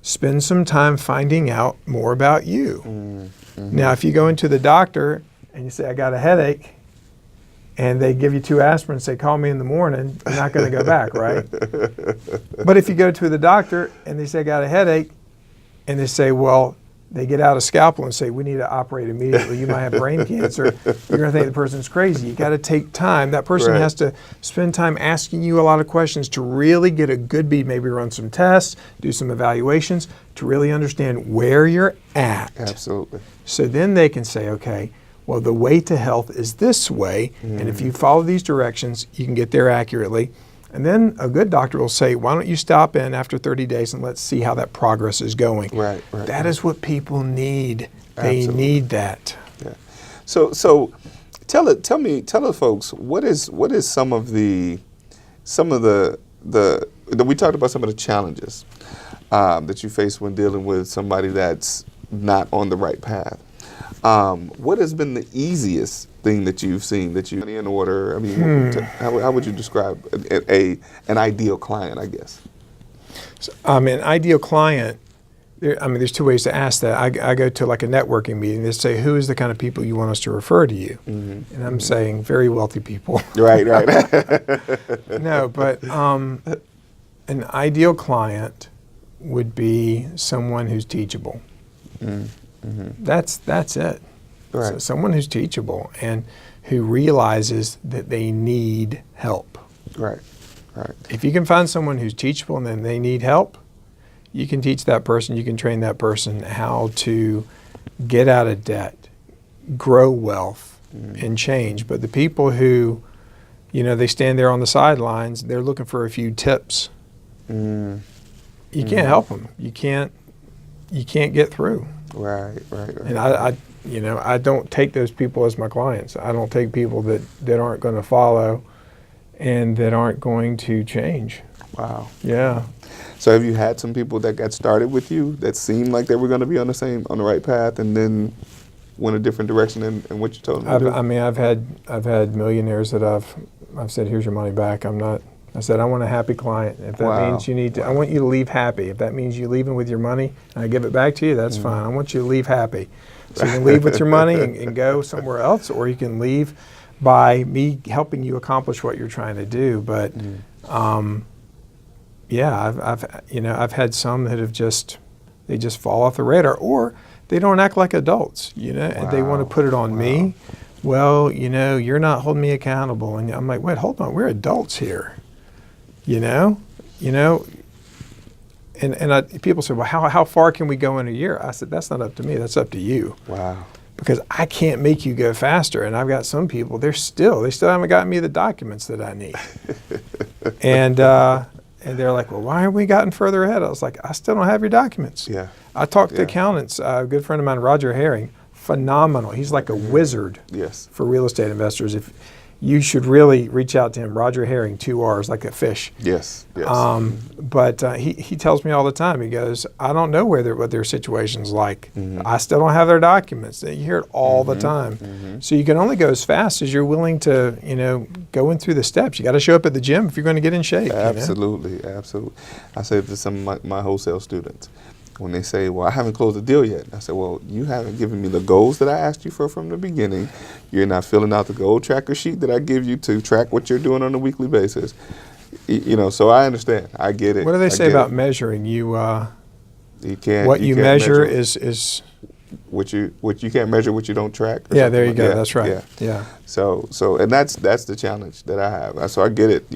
spends some time finding out more about you. Now, if you go into the doctor and you say, I got a headache, and they give you 2 aspirin and say, call me in the morning, you're not going to go back, right? But if you go to the doctor and they say, I got a headache, and they say, well, they get out a scalpel and say, we need to operate immediately. You might have brain cancer. You're going to think the person's crazy. You got to take time. That person has to spend time asking you a lot of questions to really get a good bead, maybe run some tests, do some evaluations to really understand where you're at. Absolutely. So then they can say, okay, well, the way to health is this way. And if you follow these directions, you can get there accurately. And then a good doctor will say, why don't you stop in after 30 days and let's see how that progress is going. Right. That is what people need. They need that. Yeah. So tell the folks, what is some of the we talked about some of the challenges that you face when dealing with somebody that's not on the right path. What has been the easiest thing that you've seen that you in order? I mean, how would you describe an ideal client, I guess? So, an ideal client, there's 2 ways to ask that. I go to like a networking meeting. They say, who is the kind of people you want us to refer to you? And I'm saying very wealthy people. Right. No, but an ideal client would be someone who's teachable. That's it. Right. So someone who's teachable and who realizes that they need help. Right. If you can find someone who's teachable and then they need help, you can teach that person, you can train that person how to get out of debt, grow wealth, and change. But the people who, they stand there on the sidelines, they're looking for a few tips. You can't help them. You can't get through. Right. And I don't take those people as my clients. I don't take people that aren't going to follow and that aren't going to change. Wow. Yeah. So have you had some people that got started with you that seemed like they were going to be on the right path, and then went a different direction in what you told them to do? I mean, I've had millionaires that I've said, here's your money back. I said, I want a happy client. If that means you need to, I want you to leave happy. If that means you leaving with your money and I give it back to you, that's fine. I want you to leave happy. So you can leave with your money and go somewhere else, or you can leave by me helping you accomplish what you're trying to do. But I've had some that have just fall off the radar, or they don't act like adults, and they want to put it on me. Well, you're not holding me accountable. And I'm like, wait, hold on, we're adults here. People say, well, how far can we go in a year? I said, that's not up to me, that's up to you. Wow. Because I can't make you go faster. And I've got some people, they still haven't gotten me the documents that I need. And they're like, well, why haven't we gotten further ahead? I was like, I still don't have your documents. Yeah. I talked to accountants, a good friend of mine, Roger Herring, phenomenal. He's like a wizard for real estate investors. If you should really reach out to him, Roger Herring, 2 R's, like a fish. Yes. But he tells me all the time, he goes, I don't know what their situation's like. I still don't have their documents. You hear it all the time. So you can only go as fast as you're willing to, going through the steps. You got to show up at the gym if you're going to get in shape. Absolutely. I say to some of my wholesale students, when they say, well, I haven't closed the deal yet. I said, well, you haven't given me the goals that I asked you for from the beginning. You're not filling out the goal tracker sheet that I give you to track what you're doing on a weekly basis. So I understand. I get it. What do they say about measuring? You can't. What you measure is what you can't measure, what you don't track. Yeah, there you go. That's right. Yeah. So and that's the challenge that I have. So I get it.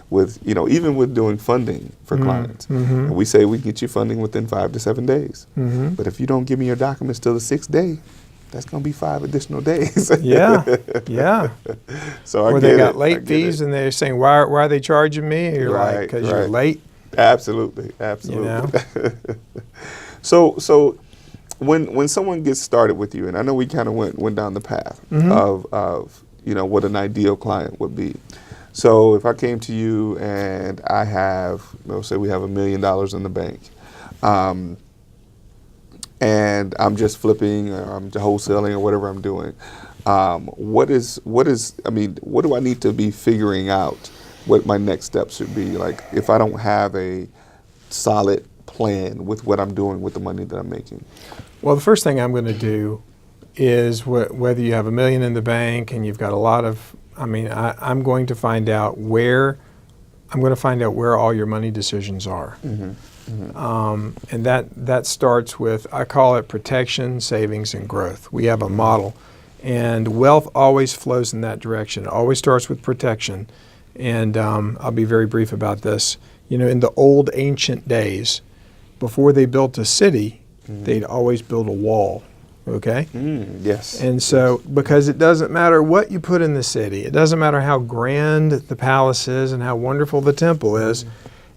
With even with doing funding for clients, and we say we get you funding within 5 to 7 days. But if you don't give me your documents till the 6th day, that's going to be 5 additional days. Yeah. So or they got late fees, and they're saying, why are they charging me? And you're like, because you're late. Absolutely. So when someone gets started with you, and I know we kind of went down the path of what an ideal client would be. So if I came to you and I have, say we have $1 million in the bank, and I'm just flipping, or I'm wholesaling, or whatever I'm doing, what do I need to be figuring out what my next steps should be? Like, if I don't have a solid plan with what I'm doing with the money that I'm making. Well, the first thing I'm going to do is whether you have $1 million in the bank and you've got a lot of, I'm going to find out where all your money decisions are. And that starts with, I call it protection, savings, and growth. We have a model, and wealth always flows in that direction. It always starts with protection. And I'll be very brief about this. In the old ancient days, before they built a city, they'd always build a wall, okay? Yes. And so, because it doesn't matter what you put in the city, it doesn't matter how grand the palace is and how wonderful the temple is,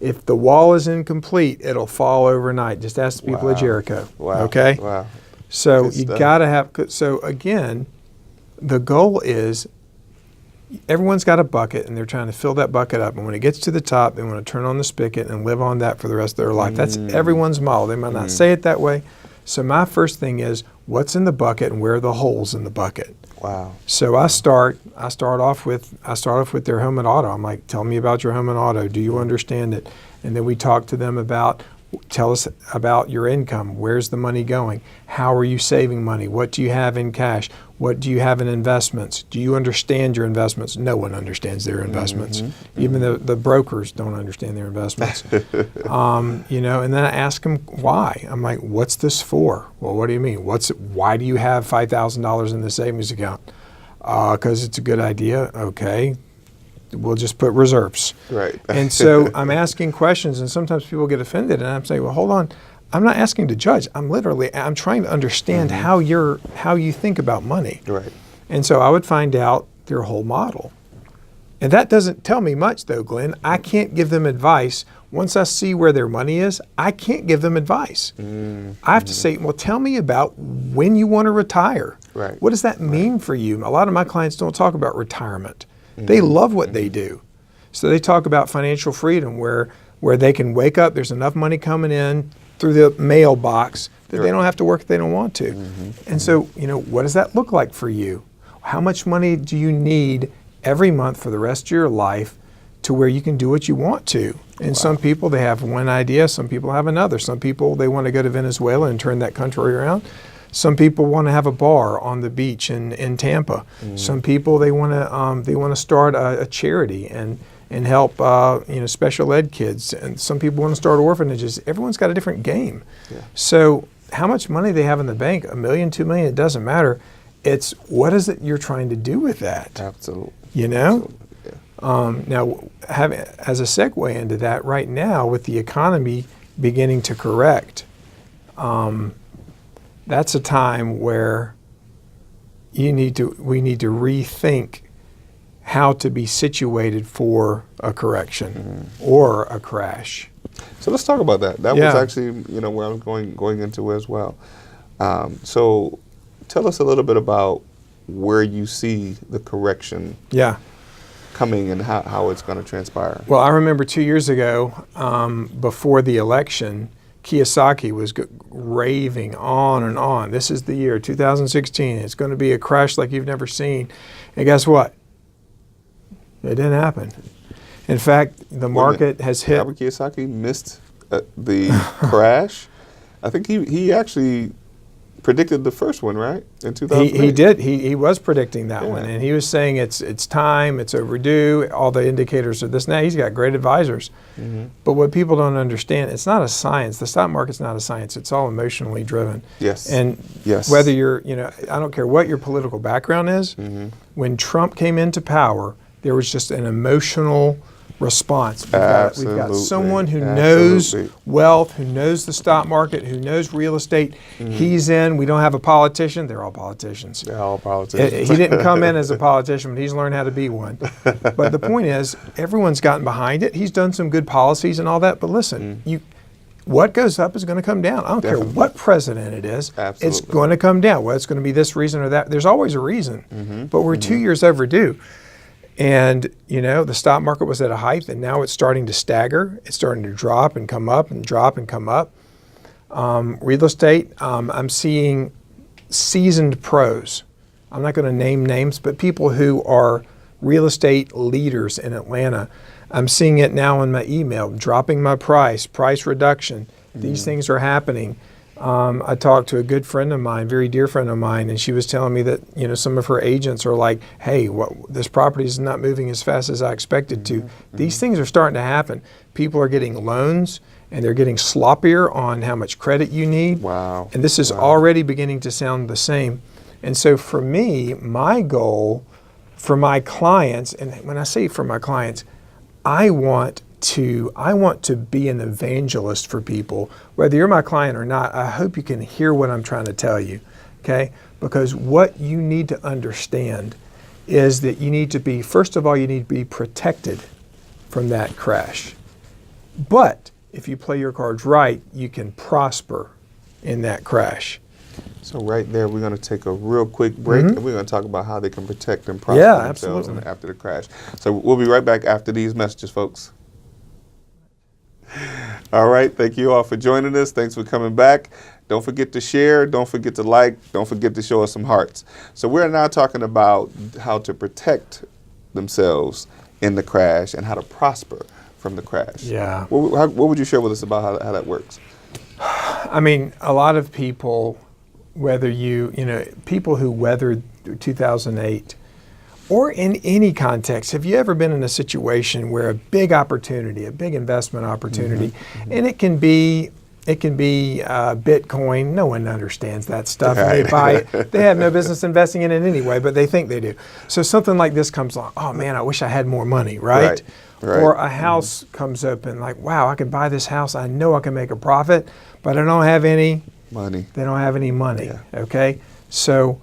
if the wall is incomplete, it'll fall overnight. Just ask the people of Jericho, okay? Wow. So you got to have, so again, the goal is, everyone's got a bucket, and they're trying to fill that bucket up. And when it gets to the top, they want to turn on the spigot and live on that for the rest of their life. That's everyone's model. They might not say it that way. So my first thing is, what's in the bucket and where are the holes in the bucket? Wow. So I start off with their home and auto. I'm like, tell me about your home and auto. Do you understand it? And then we talk to them about, tell us about your income. Where's the money going? How are you saving money? What do you have in cash? What do you have in investments? Do you understand your investments? No one understands their investments. Even the brokers don't understand their investments. And then I ask them why. I'm like, what's this for? Well, what do you mean? Why do you have $5,000 in the savings account? Because it's a good idea. Okay. We'll just put reserves. Right. And so I'm asking questions, and sometimes people get offended, and I'm saying, well, hold on. I'm not asking to judge. I'm trying to understand how you think about money. Right. And so I would find out their whole model. And that doesn't tell me much, though, Glenn. I can't give them advice. Once I see where their money is, I can't give them advice. I have to say, well, tell me about when you want to retire. Right. What does that mean for you? A lot of my clients don't talk about retirement. They love what they do. So they talk about financial freedom where they can wake up, there's enough money coming in through the mailbox that they don't have to work if they don't want to. And so, what does that look like for you? How much money do you need every month for the rest of your life to where you can do what you want to? And some people, they have one idea, some people have another. Some people, they want to go to Venezuela and turn that country around. Some people want to have a bar on the beach in Tampa. Some people, they want to start a charity and help special ed kids. And some people want to start orphanages. Everyone's got a different game. Yeah. So how much money they have in the bank, $1 million, $2 million, it doesn't matter. It's what is it you're trying to do with that? Absolutely. Now, Yeah. as a segue into that, right now with the economy beginning to correct, that's a time where we need to rethink how to be situated for a correction or a crash. So let's talk about that. That was actually, where I was going into as well. So tell us a little bit about where you see the correction coming and how it's going to transpire. Well, I remember 2 years ago, before the election, Kiyosaki was raving on and on. This is the year, 2016. It's going to be a crash like you've never seen. And guess what? It didn't happen. In fact, the market has hit. Robert Kiyosaki missed the crash. I think he actually predicted the first one, right? In 2008. He did. He was predicting that one, and he was saying it's time, it's overdue. All the indicators are this. Now he's got great advisors, but what people don't understand, it's not a science. The stock market's not a science. It's all emotionally driven. Yes. And whether you're, I don't care what your political background is. When Trump came into power, there was just an emotional response. We've got someone who knows wealth, who knows the stock market, who knows real estate. He's in. We don't have a politician. They're all politicians. They're all politicians. He didn't come in as a politician, but he's learned how to be one. But the point is, everyone's gotten behind it. He's done some good policies and all that. But listen, what goes up is going to come down. I don't care what president it is. Absolutely. It's going to come down. Well, it's going to be this reason or that. There's always a reason. But we're 2 years overdue. And, the stock market was at a height, and now it's starting to stagger. It's starting to drop and come up and drop and come up. Real estate, I'm seeing seasoned pros. I'm not going to name names, but people who are real estate leaders in Atlanta. I'm seeing it now in my email, dropping my price reduction. These things are happening. I talked to a good friend of mine, very dear friend of mine, and she was telling me that some of her agents are like, "Hey, this property is not moving as fast as I expected to." These things are starting to happen. People are getting loans, and they're getting sloppier on how much credit you need. Wow! And this is already beginning to sound the same. And so for me, my goal for my clients, and when I say for my clients, I want to be an evangelist for people. Whether you're my client or not, I hope you can hear what I'm trying to tell you, okay? Because what you need to understand is that you need to be, first of all, you need to be protected from that crash. But if you play your cards right, you can prosper in that crash. So right there, we're going to take a real quick break, and we're going to talk about how they can protect and prosper themselves after the crash. So we'll be right back after these messages, folks. All right, thank you all for joining us. Thanks for coming back. Don't forget to share. Don't forget to like. Don't forget to show us some hearts. So we're now talking about how to protect themselves in the crash and how to prosper from the crash. Yeah. What would you share with us about how that works? I mean, a lot of people, whether people who weathered 2008, or in any context, have you ever been in a situation where a big opportunity, a big investment opportunity, and it can be Bitcoin. No one understands that stuff. Right. They buy it. They have no business investing in it anyway, but they think they do. So something like this comes along. Oh man, I wish I had more money, right? Right. Or a house comes open, like, wow, I can buy this house. I know I can make a profit, but I don't have any Money. They don't have any money. Yeah. Okay, so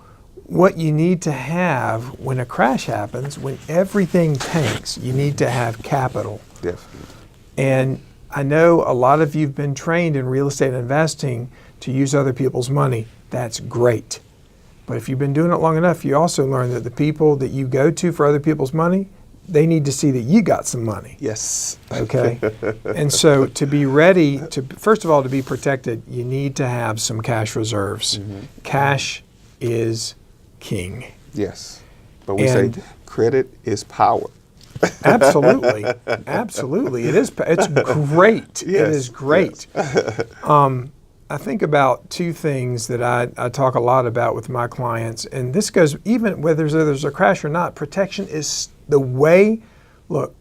what you need to have when a crash happens, when everything tanks, you need to have capital. Definitely. And I know a lot of you've been trained in real estate investing to use other people's money. That's great. But if you've been doing it long enough, you also learn that the people that you go to for other people's money, they need to see that you got some money. Yes. Okay. And so to be ready to, first of all, to be protected, you need to have some cash reserves. Cash is king. Yes. But we say credit is power. Absolutely. Absolutely. It's great. It is great. Yes. I think about two things that I talk a lot about with my clients, and this goes even whether there's a crash or not. Protection is the way. Look,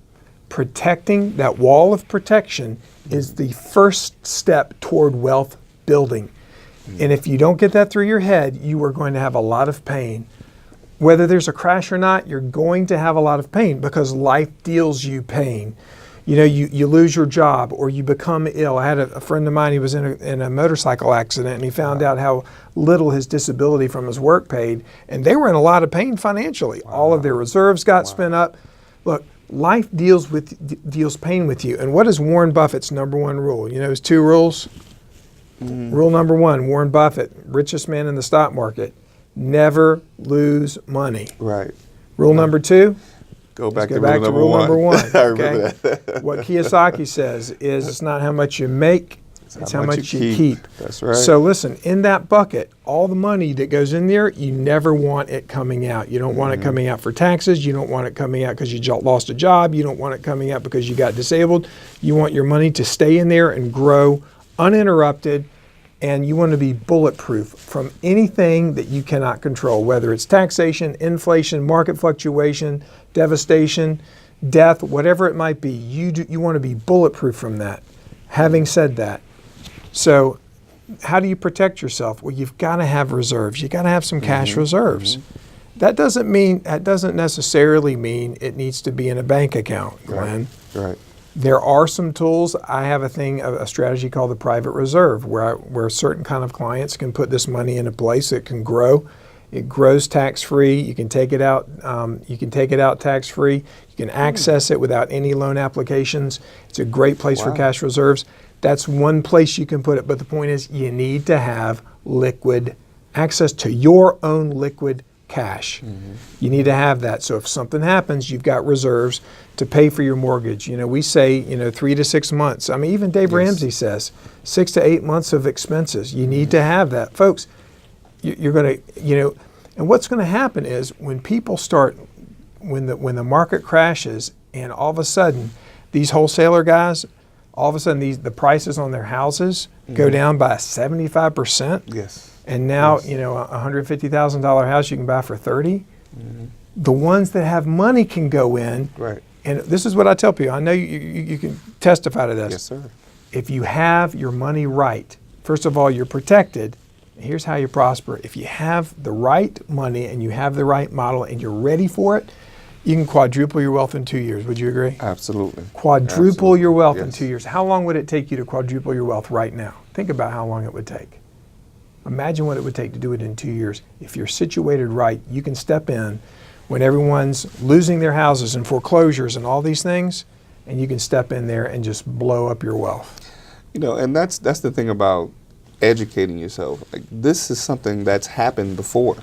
protecting that wall of protection is the first step toward wealth building. And if you don't get that through your head, you are going to have a lot of pain. Whether there's a crash or not, you're going to have a lot of pain because life deals you pain. You know, you lose your job or you become ill. I had a friend of mine, he was in a motorcycle accident, and he found out how little his disability from his work paid, and they were in a lot of pain financially. All of their reserves got spent up. Look, life deals pain with you. And what is Warren Buffett's number one rule? You know his two rules? Rule number one, Warren Buffett, richest man in the stock market, never lose money. Right. Rule number two, Go back to to rule number one. I remember that. What Kiyosaki says is it's not how much you make, it's how much you keep. That's right. So listen, in that bucket, all the money that goes in there, you never want it coming out. You don't want it coming out for taxes. You don't want it coming out because you lost a job. You don't want it coming out because you got disabled. You want your money to stay in there and grow uninterrupted, and you want to be bulletproof from anything that you cannot control, whether it's taxation, inflation, market fluctuation, devastation, death, whatever it might be. You want to be bulletproof from that. Having said that, so how do you protect yourself? Well, you've got to have reserves. You've got to have some cash reserves. That doesn't necessarily mean it needs to be in a bank account, Glenn. Right. There are some tools. I have a strategy called the private reserve, where certain kind of clients can put this money in a place that can grow. It grows tax-free. You can take it out. Tax-free. You can access it without any loan applications. It's a great place for cash reserves. That's one place you can put it. But the point is, you need to have liquid access to your own liquid cash. You need to have that. So if something happens, you've got reserves to pay for your mortgage. You know, we say, 3 to 6 months. I mean, even Dave Ramsey says 6 to 8 months of expenses. You need to have that. Folks, you're going to, and what's going to happen is when people start, when the market crashes and all of a sudden these wholesaler guys, all of a sudden the prices on their houses go down by 75%. Yes. And now, a $150,000 house you can buy for $30,000. The ones that have money can go in. Right. And this is what I tell people. I know you can testify to this. Yes, sir. If you have your money right, first of all, you're protected. Here's how you prosper. If you have the right money and you have the right model and you're ready for it, you can quadruple your wealth in 2 years. Would you agree? Absolutely. Quadruple your wealth in 2 years. How long would it take you to quadruple your wealth right now? Think about how long it would take. Imagine what it would take to do it in 2 years. If you're situated right, you can step in when everyone's losing their houses and foreclosures and all these things, and you can step in there and just blow up your wealth. And that's the thing about educating yourself. Like, this is something that's happened before.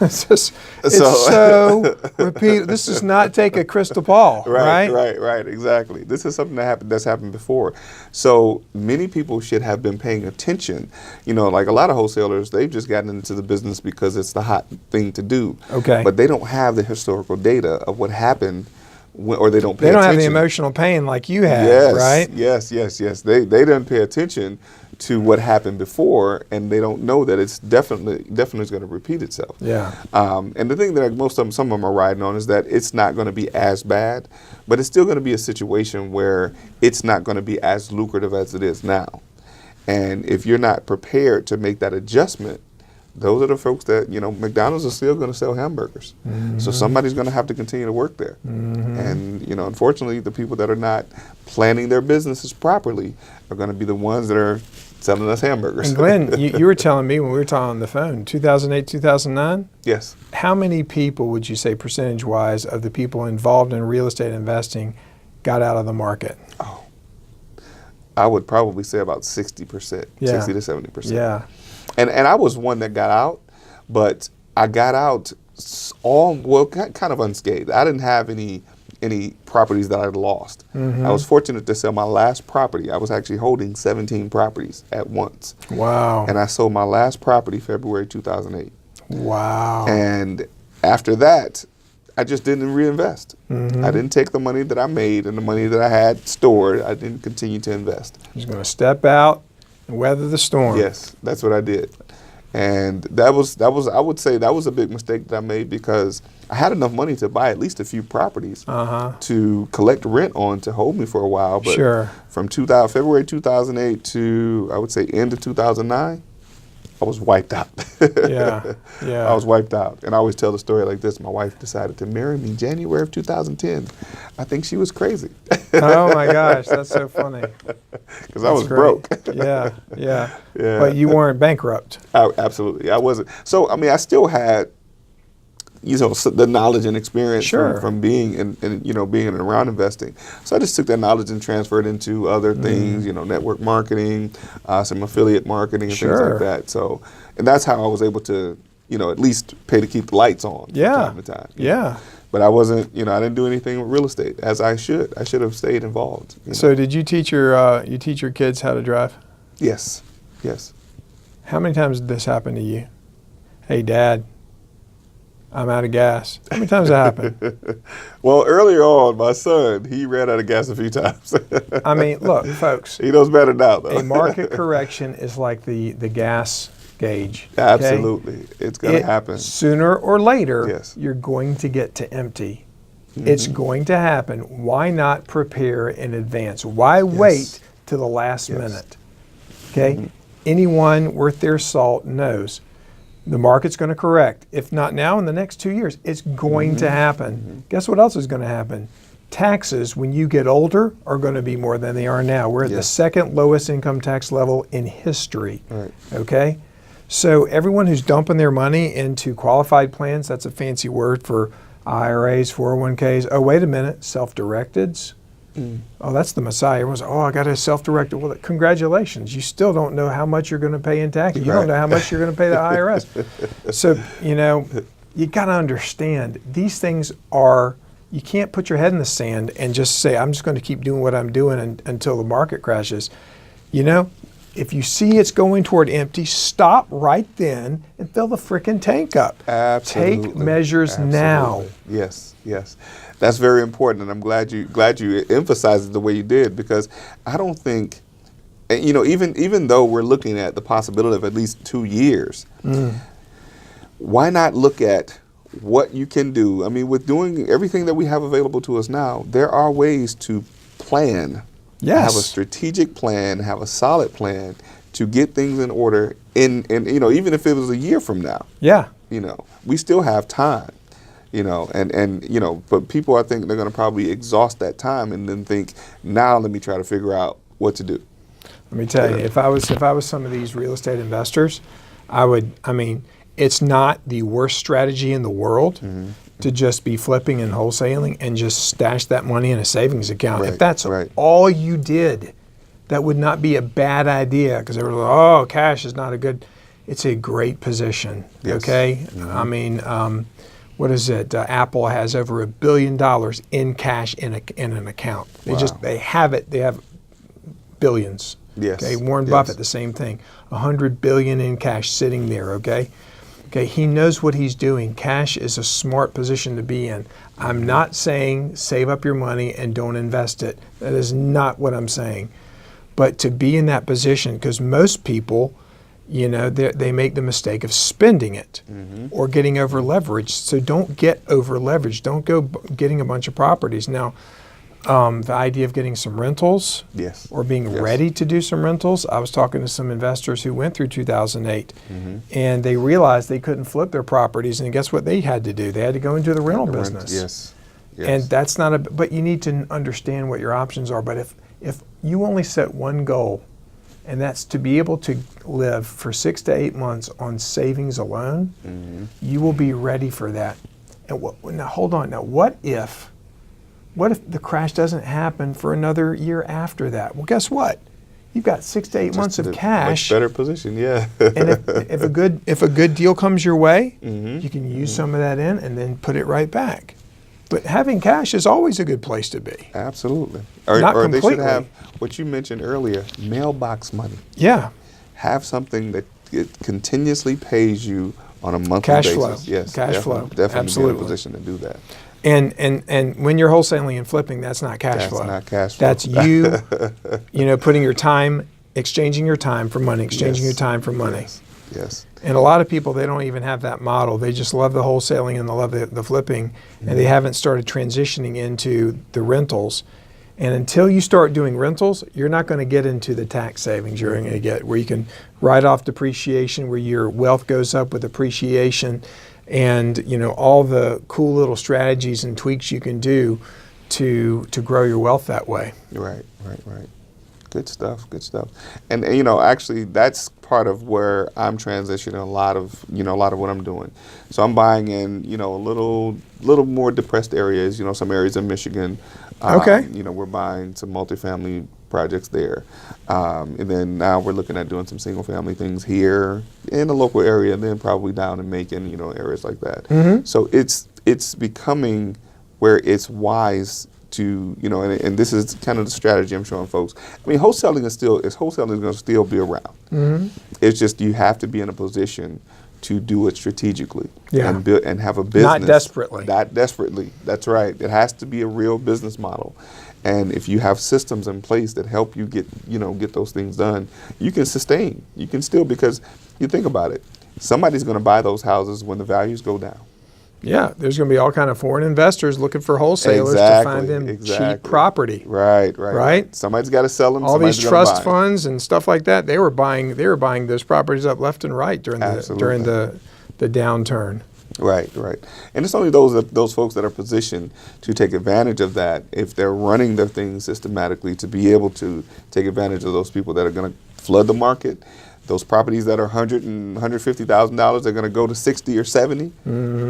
It's so repeat. This does not take a crystal ball, right? Right. Exactly. This is something that's happened before. So many people should have been paying attention. Like a lot of wholesalers, they've just gotten into the business because it's the hot thing to do. Okay. But they don't have the historical data of what happened, or they don't pay attention. They don't have the emotional pain like you have, right? Yes. They didn't pay attention to what happened before, and they don't know that it's definitely going to repeat itself. Yeah. And the thing that some of them are riding on is that it's not going to be as bad, but it's still going to be a situation where it's not going to be as lucrative as it is now. And if you're not prepared to make that adjustment, those are the folks that, McDonald's is still going to sell hamburgers. So somebody's going to have to continue to work there. And, unfortunately, the people that are not planning their businesses properly are going to be the ones that are selling us hamburgers. And Glenn, you were telling me when we were talking on the phone, 2008, 2009, Yes. how many people would you say percentage-wise of the people involved in real estate investing got out of the market? Oh, I would probably say about 60%, Yeah. 60 to 70%. Yeah. And I was one that got out, but I got out kind of unscathed. I didn't have any properties that I'd lost. Mm-hmm. I was fortunate to sell my last property. I was actually holding 17 properties at once. Wow. And I sold my last property February 2008. Wow. And after that, I just didn't reinvest. Mm-hmm. I didn't take the money that I made and the money that I had stored. I didn't continue to invest. He's going to step out and weather the storm. Yes, that's what I did. And that was I would say that was a big mistake that I made, because I had enough money to buy at least a few properties to collect rent on to hold me for a while. But Sure. from February 2008 to, I would say, end of 2009, I was wiped out. Yeah. Yeah. I was wiped out. And I always tell the story like this. My wife decided to marry me January of 2010. I think she was crazy. Oh my gosh, that's so funny. Because I was great. broke. Yeah, yeah. Yeah. But you weren't bankrupt. Absolutely. I wasn't. So, I mean, I still had, the knowledge and experience Sure. from being being around investing. So I just took that knowledge and transferred into other things, network marketing, some affiliate marketing and things Sure. like that. So, and that's how I was able to, at least pay to keep the lights on Yeah. from time to time. Yeah. But I wasn't, I didn't do anything with real estate as I should. I should have stayed involved. So did you teach your kids how to drive? Yes. Yes. How many times did this happen to you? Hey, Dad, I'm out of gas. How many times that happened? Well, earlier on, my son, he ran out of gas a few times. I mean, look, folks, He knows better now, though. a market correction is like the gas gauge. Okay? Absolutely. It's going to happen. Sooner or later, Yes. you're going to get to empty. It's going to happen. Why not prepare in advance? Why wait to the last minute? Okay? Anyone worth their salt knows the market's going to correct. If not now, in the next 2 years, it's going to happen. Guess what else is going to happen? Taxes, when you get older, are going to be more than they are now. We're at the second lowest income tax level in history. Right. Okay? So everyone who's dumping their money into qualified plans, that's a fancy word for IRAs, 401ks. Oh, wait a minute, self-directeds. Oh, that's the Messiah. Everyone's, I got a self-directed. Well, congratulations. You still don't know how much you're going to pay in taxes. You don't know how much you're going to pay the IRS. So, you got to understand, these things are, you can't put your head in the sand and just say, I'm just going to keep doing what I'm doing until the market crashes. If you see it's going toward empty, stop right then and fill the frickin' tank up. Absolutely. Take measures now. Yes, yes. That's very important, and I'm glad you emphasized it the way you did, because I don't think, even though we're looking at the possibility of at least 2 years, why not look at what you can do? I mean, with doing everything that we have available to us now, there are ways to plan. Yes. Have a strategic plan, have a solid plan to get things in order in even if it was a year from now. Yeah. We still have time. But people, I think they're going to probably exhaust that time and then think, now let me try to figure out what to do. Let me tell you, if I was some of these real estate investors, it's not the worst strategy in the world to just be flipping and wholesaling and just stash that money in a savings account. Right, if that's right. all you did, that would not be a bad idea, because they were like, cash is not a good, it's a great position, Yes. okay? What is it? Apple has over $1 billion in cash in an account. They have it. They have billions. Yes. Okay. Warren Yes. Buffett, the same thing. $100 billion in cash sitting there. Okay. Okay. He knows what he's doing. Cash is a smart position to be in. I'm not saying save up your money and don't invest it. That is not what I'm saying. But to be in that position, because most people, they make the mistake of spending it or getting over leveraged. So don't get over leveraged. Don't go getting a bunch of properties. Now, the idea of getting some rentals or being ready to do some rentals. I was talking to some investors who went through 2008 and they realized they couldn't flip their properties. And guess what they had to do? They had to go into the rental business. Yes. And that's but you need to understand what your options are. But if you only set one goal, and that's to be able to live for 6 to 8 months on savings alone. You will be ready for that. And now hold on. Now, what if the crash doesn't happen for another year after that? Well, guess what? You've got 6 to 8 months of cash. Much better position, yeah. And if a good deal comes your way, you can use some of that in and then put it right back. But having cash is always a good place to be. Absolutely. Not Or they should completely. have what you mentioned earlier, mailbox money. Yeah. Have something that it continuously pays you on a monthly Cash basis. flow. Yes, Cash flow. Definitely Absolutely. be in a position to do that. And when you're wholesaling and flipping, that's not cash flow. That's not cash flow. That's you, putting your time, exchanging your time for money, exchanging your time for money. Yes. And a lot of people, they don't even have that model. They just love the wholesaling and they love the flipping, and they haven't started transitioning into the rentals. And until you start doing rentals, you're not going to get into the tax savings you're going to get, where you can write off depreciation, where your wealth goes up with appreciation, and all the cool little strategies and tweaks you can do to grow your wealth that way. Right. Good stuff. And actually, that's part of where I'm transitioning a lot of what I'm doing. So I'm buying in, a little more depressed areas, some areas in Michigan. Okay. We're buying some multifamily projects there. And then now we're looking at doing some single family things here in the local area, and then probably down in Macon, areas like that. So it's becoming where it's wise to, and this is kind of the strategy I'm showing folks. I mean, wholesaling is going to still be around. It's just you have to be in a position to do it strategically and build and have a business. Not desperately. Not desperately. That's right. It has to be a real business model. And if you have systems in place that help you get those things done, you can sustain. You can still, because you think about it, somebody's going to buy those houses when the values go down. Yeah, there's going to be all kind of foreign investors looking for wholesalers to find them cheap property. Right. Somebody's got to sell them. All these trust funds and stuff like that, they were buying those properties up left and right during the downturn. Right. And it's only those folks that are positioned to take advantage of that, if they're running their things systematically, to be able to take advantage of those people that are going to flood the market. Those properties that are $100,000 and $150,000, they're going to go to 60 or 70.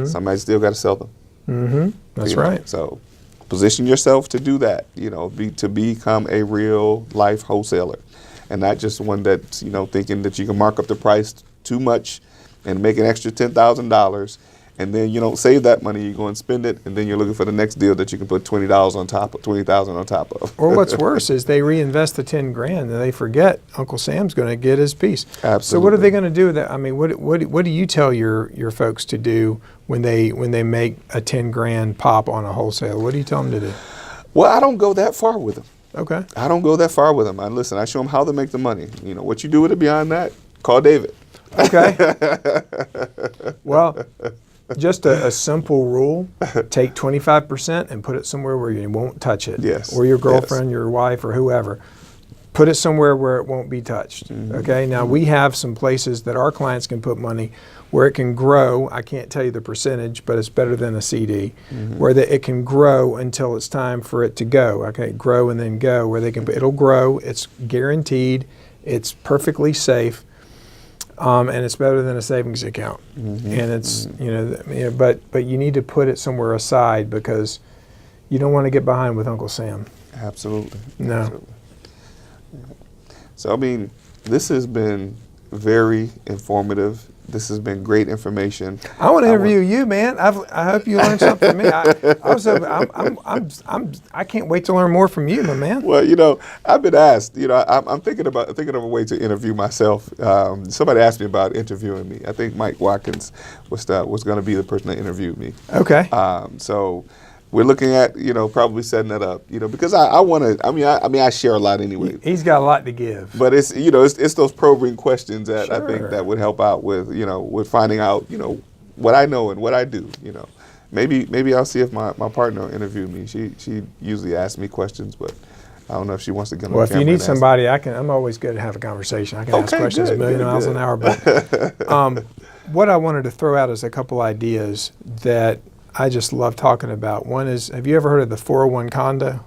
Somebody's still got to sell them. That's right. So position yourself to do that. To become a real life wholesaler, and not just one that's thinking that you can mark up the price too much and make an extra $10,000, and then you don't save that money. You go and spend it, and then you're looking for the next deal that you can put $20 on top of, $20,000 on top of. Or what's worse is they reinvest the $10,000 and they forget Uncle Sam's going to get his piece. Absolutely. So what are they going to do with that? I mean, what do you tell your folks to do when they make a $10,000 pop on a wholesale? What do you tell them to do? Well, I don't go that far with them. Okay. I don't go that far with them. I show them how to make the money. What you do with it beyond that, call David. Okay. Well, just a simple rule: take 25% and put it somewhere where you won't touch it. Yes. Or your girlfriend, your wife, or whoever. Put it somewhere where it won't be touched. Okay. Now we have some places that our clients can put money where it can grow. I can't tell you the percentage, but it's better than a CD, where it can grow until it's time for it to go. Okay, grow and then go. Where they can, it'll grow. It's guaranteed. It's perfectly safe. And it's better than a savings account. And it's but you need to put it somewhere aside, because you don't want to get behind with Uncle Sam. Absolutely. No. Absolutely. So this has been very informative. This has been great information. I want to interview you, man. I hope you learned something from me. I can't wait to learn more from you, my man. Well, I've been asked. I'm thinking of a way to interview myself. Somebody asked me about interviewing me. I think Mike Watkins was going to be the person that interviewed me. Okay. So we're looking at probably setting that up. Because I want to. I share a lot anyway. He's got a lot to give. But it's it's those probing questions that I think Sure. that would help out with with finding out what I know and what I do. Maybe I'll see if my partner will interview me. She usually asks me questions, but I don't know if she wants to get on Well, if camera you need and ask. somebody, I'm always good to have a conversation. I can ask Okay, questions good, a million good, miles good. an hour. But what I wanted to throw out is a couple ideas that I just love talking about. One is, have you ever heard of the 401 condo?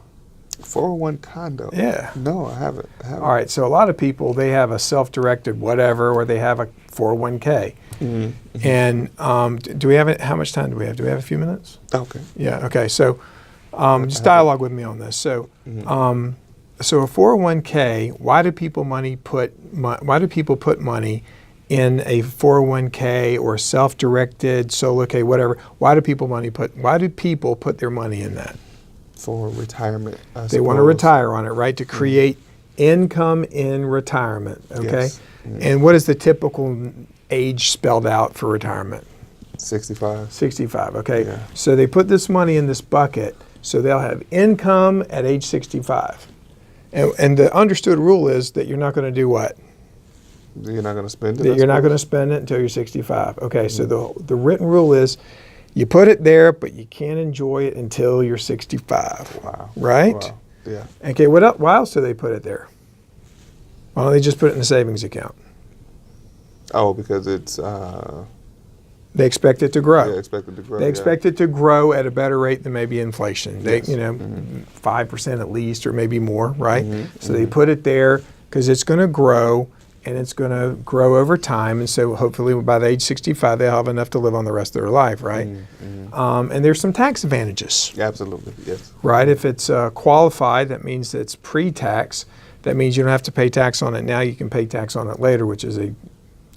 401 condo. Yeah. No, I haven't. All right, so a lot of people, they have a self-directed whatever, or they have a 401k. Mm-hmm. And do we have it? How much time do we have? Do we have a few minutes? Okay. Yeah. Okay. So just dialogue with me on this. So, so a 401k. Why do people put money in a 401k or self-directed solo K, whatever? Why do people put their money in that? For retirement. They want to retire on it, right? To create income in retirement. Okay. Yes. And what is the typical age spelled out for retirement? 65. 65, okay. Yeah. So they put this money in this bucket so they'll have income at age 65. And the understood rule is that you're not going to do what? You're not going to spend it? That you're not going to spend it until you're 65. Okay, so the written rule is you put it there, but you can't enjoy it until you're 65. Wow. Right? Wow. Yeah. Okay, why else do they put it there? Why don't they just put it in a savings account? Oh, because it's... They expect it to grow. Yeah, expect it to grow. They expect it to grow at a better rate than maybe inflation. They, Yes. 5% at least, or maybe more, right? Mm-hmm. So they put it there because it's going to grow, and it's going to grow over time. And so hopefully by the age 65, they'll have enough to live on the rest of their life, right? And there's some tax advantages, Absolutely, yes. right? If it's qualified, that means it's pre-tax. That means you don't have to pay tax on it now. You can pay tax on it later, which is, in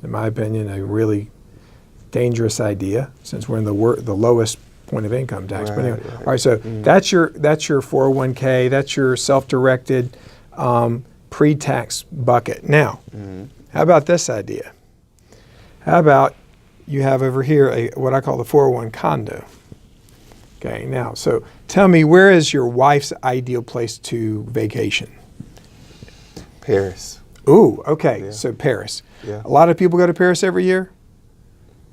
my opinion, a really dangerous idea, since we're in the lowest point of income tax. But anyway, all right. So that's your 401k. That's your self-directed pre-tax bucket. Now, how about this idea? How about you have over here what I call the 401 condo? Okay. Now, so tell me, where is your wife's ideal place to vacation? Paris. Ooh. Okay. Yeah. So Paris. Yeah. A lot of people go to Paris every year.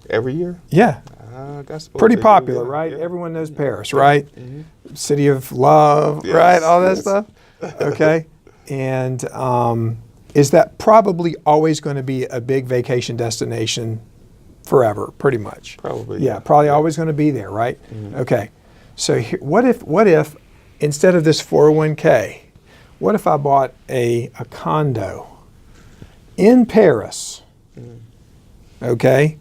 Every year? Yeah. I suppose Pretty they do, popular, yeah, right? yeah. Everyone knows Paris, right? Mm-hmm. City of love, Yes, right? All that yes. stuff. Okay. And is that probably always going to be a big vacation destination forever, pretty much? Probably. Yeah, probably always going to be there, right? Okay. So what if instead of this 401k, what if I bought a condo in Paris? Okay.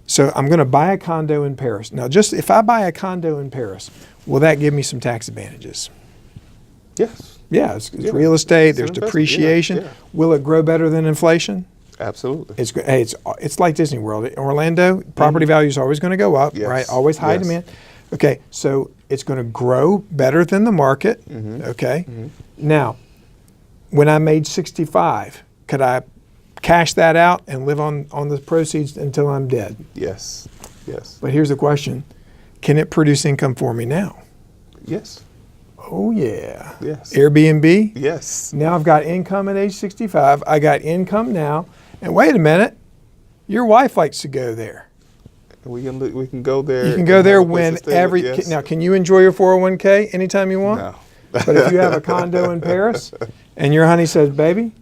So I'm going to buy a condo in Paris. Now, just if I buy a condo in Paris, will that give me some tax advantages? Yes. Yeah, it's real estate. It's There's an investment. depreciation. Yeah. Will it grow better than inflation? Absolutely. It's like Disney World. Orlando, property value is always going to go up, Yes. right? Always high Yes. demand. Okay, so it's going to grow better than the market. Okay. Now, when I'm age 65, could I cash that out and live on the proceeds until I'm dead? Yes. Yes. But here's the question. Can it produce income for me now? Yes. Oh, yeah. Yes. Airbnb? Yes. Now I've got income at age 65. I got income now. And wait a minute. Your wife likes to go there. We can go there. You can go and there have a place to stay with, yes. Now, can you enjoy your 401k anytime you want? No. But if you have a condo in Paris and your honey says, baby,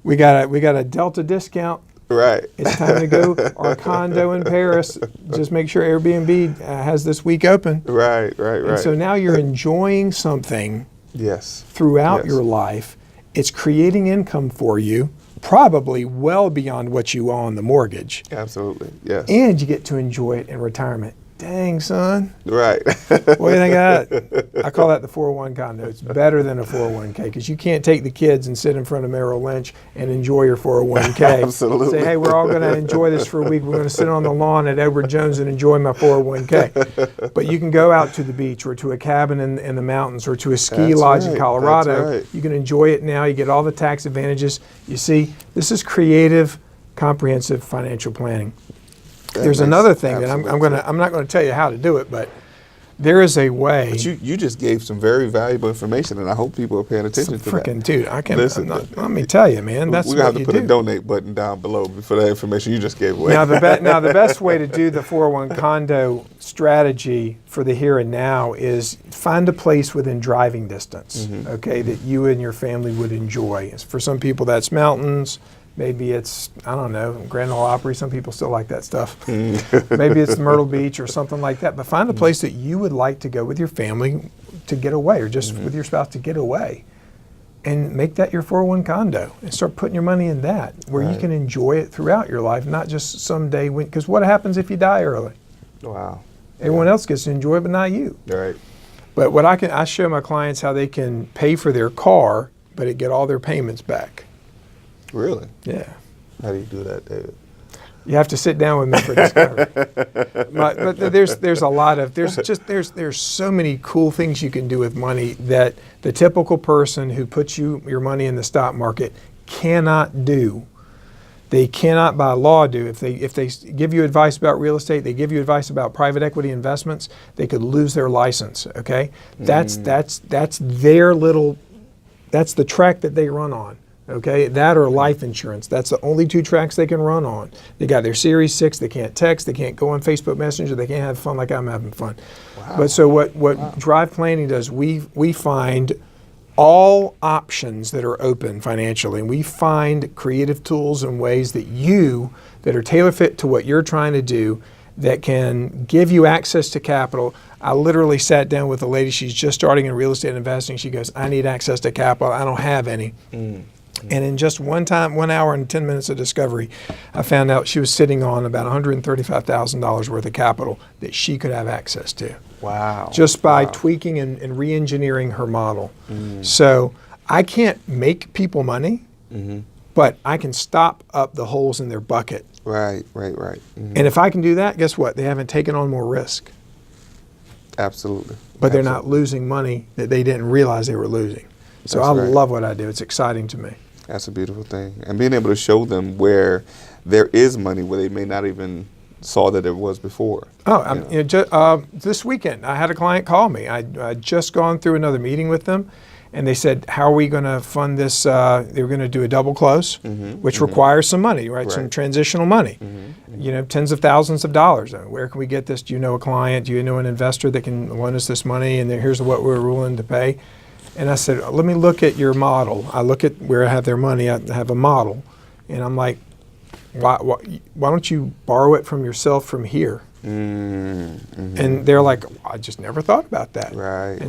we got a Delta discount. Right. It's time to go. Our condo in Paris. Just make sure Airbnb has this week open. Right. And so now you're enjoying something Yes. throughout Yes. your life. It's creating income for you, probably well beyond what you owe on the mortgage. Absolutely. Yes. And you get to enjoy it in retirement. Dang, son. Right. What do you think of that? I call that the 401 condo. It's better than a 401k because you can't take the kids and sit in front of Merrill Lynch and enjoy your 401k. Absolutely. Say, hey, we're all going to enjoy this for a week. We're going to sit on the lawn at Edward Jones and enjoy my 401k. But you can go out to the beach or to a cabin in the mountains or to a ski That's lodge in right. Colorado. That's right. You can enjoy it now. You get all the tax advantages. You see, this is creative, comprehensive financial planning. There's another thing that I'm not going to tell you how to do it, but there is a way. But you just gave some very valuable information, and I hope people are paying attention to that. Freaking dude, I can't. Listen, let me tell you, man. That's we're gonna what have to you put do. a donate button down below for that information you just gave away. Now the best way to do the 401 condo strategy for the here and now is find a place within driving distance, okay, that you and your family would enjoy. For some people, that's mountains. Maybe it's, I don't know, Grand Ole Opry. Some people still like that stuff. Maybe it's Myrtle Beach or something like that. But find a place that you would like to go with your family to get away, or just with your spouse to get away. And make that your 401 condo and start putting your money in that, where you can enjoy it throughout your life, not just someday when, because what happens if you die early? Wow. Everyone else gets to enjoy it, but not you. Right. But what I show my clients how they can pay for their car, but it get all their payments back. Really? Yeah. How do you do that, David? You have to sit down with me for discovery. But there's a lot of there's so many cool things you can do with money that the typical person who puts your money in the stock market cannot do. They cannot by law do. If they give you advice about real estate, they give you advice about private equity investments, they could lose their license. Okay, that's their little, that's the track that they run on. Okay, that or life insurance. That's the only two tracks they can run on. They got their Series 6, they can't text, they can't go on Facebook Messenger, they can't have fun like I'm having fun. Wow. But so what Drive Planning does, we find all options that are open financially, and we find creative tools and ways that are tailor fit to what you're trying to do, that can give you access to capital. I literally sat down with a lady, she's just starting in real estate investing. She goes, I need access to capital, I don't have any. And in just 1 hour and 10 minutes of discovery, I found out she was sitting on about $135,000 worth of capital that she could have access to. Wow. Just by tweaking and re-engineering her model. So I can't make people money, but I can stop up the holes in their bucket. Right. And if I can do that, guess what? They haven't taken on more risk. Absolutely. But they're not losing money that they didn't realize they were losing. So I love what I do. It's exciting to me. That's a beautiful thing. And being able to show them where there is money where they may not even saw that it was before. This weekend, I had a client call me. I'd just gone through another meeting with them, and they said, how are we going to fund this? They were going to do a double close, which requires some money, right? Some transitional money, tens of thousands of dollars. Where can we get this? Do you know a client? Do you know an investor that can loan us this money? And then here's what we're willing to pay. And I said, let me look at your model. I look at where I have their money. I have a model. And I'm like, why don't you borrow it from yourself from here? And they're like, I just never thought about that.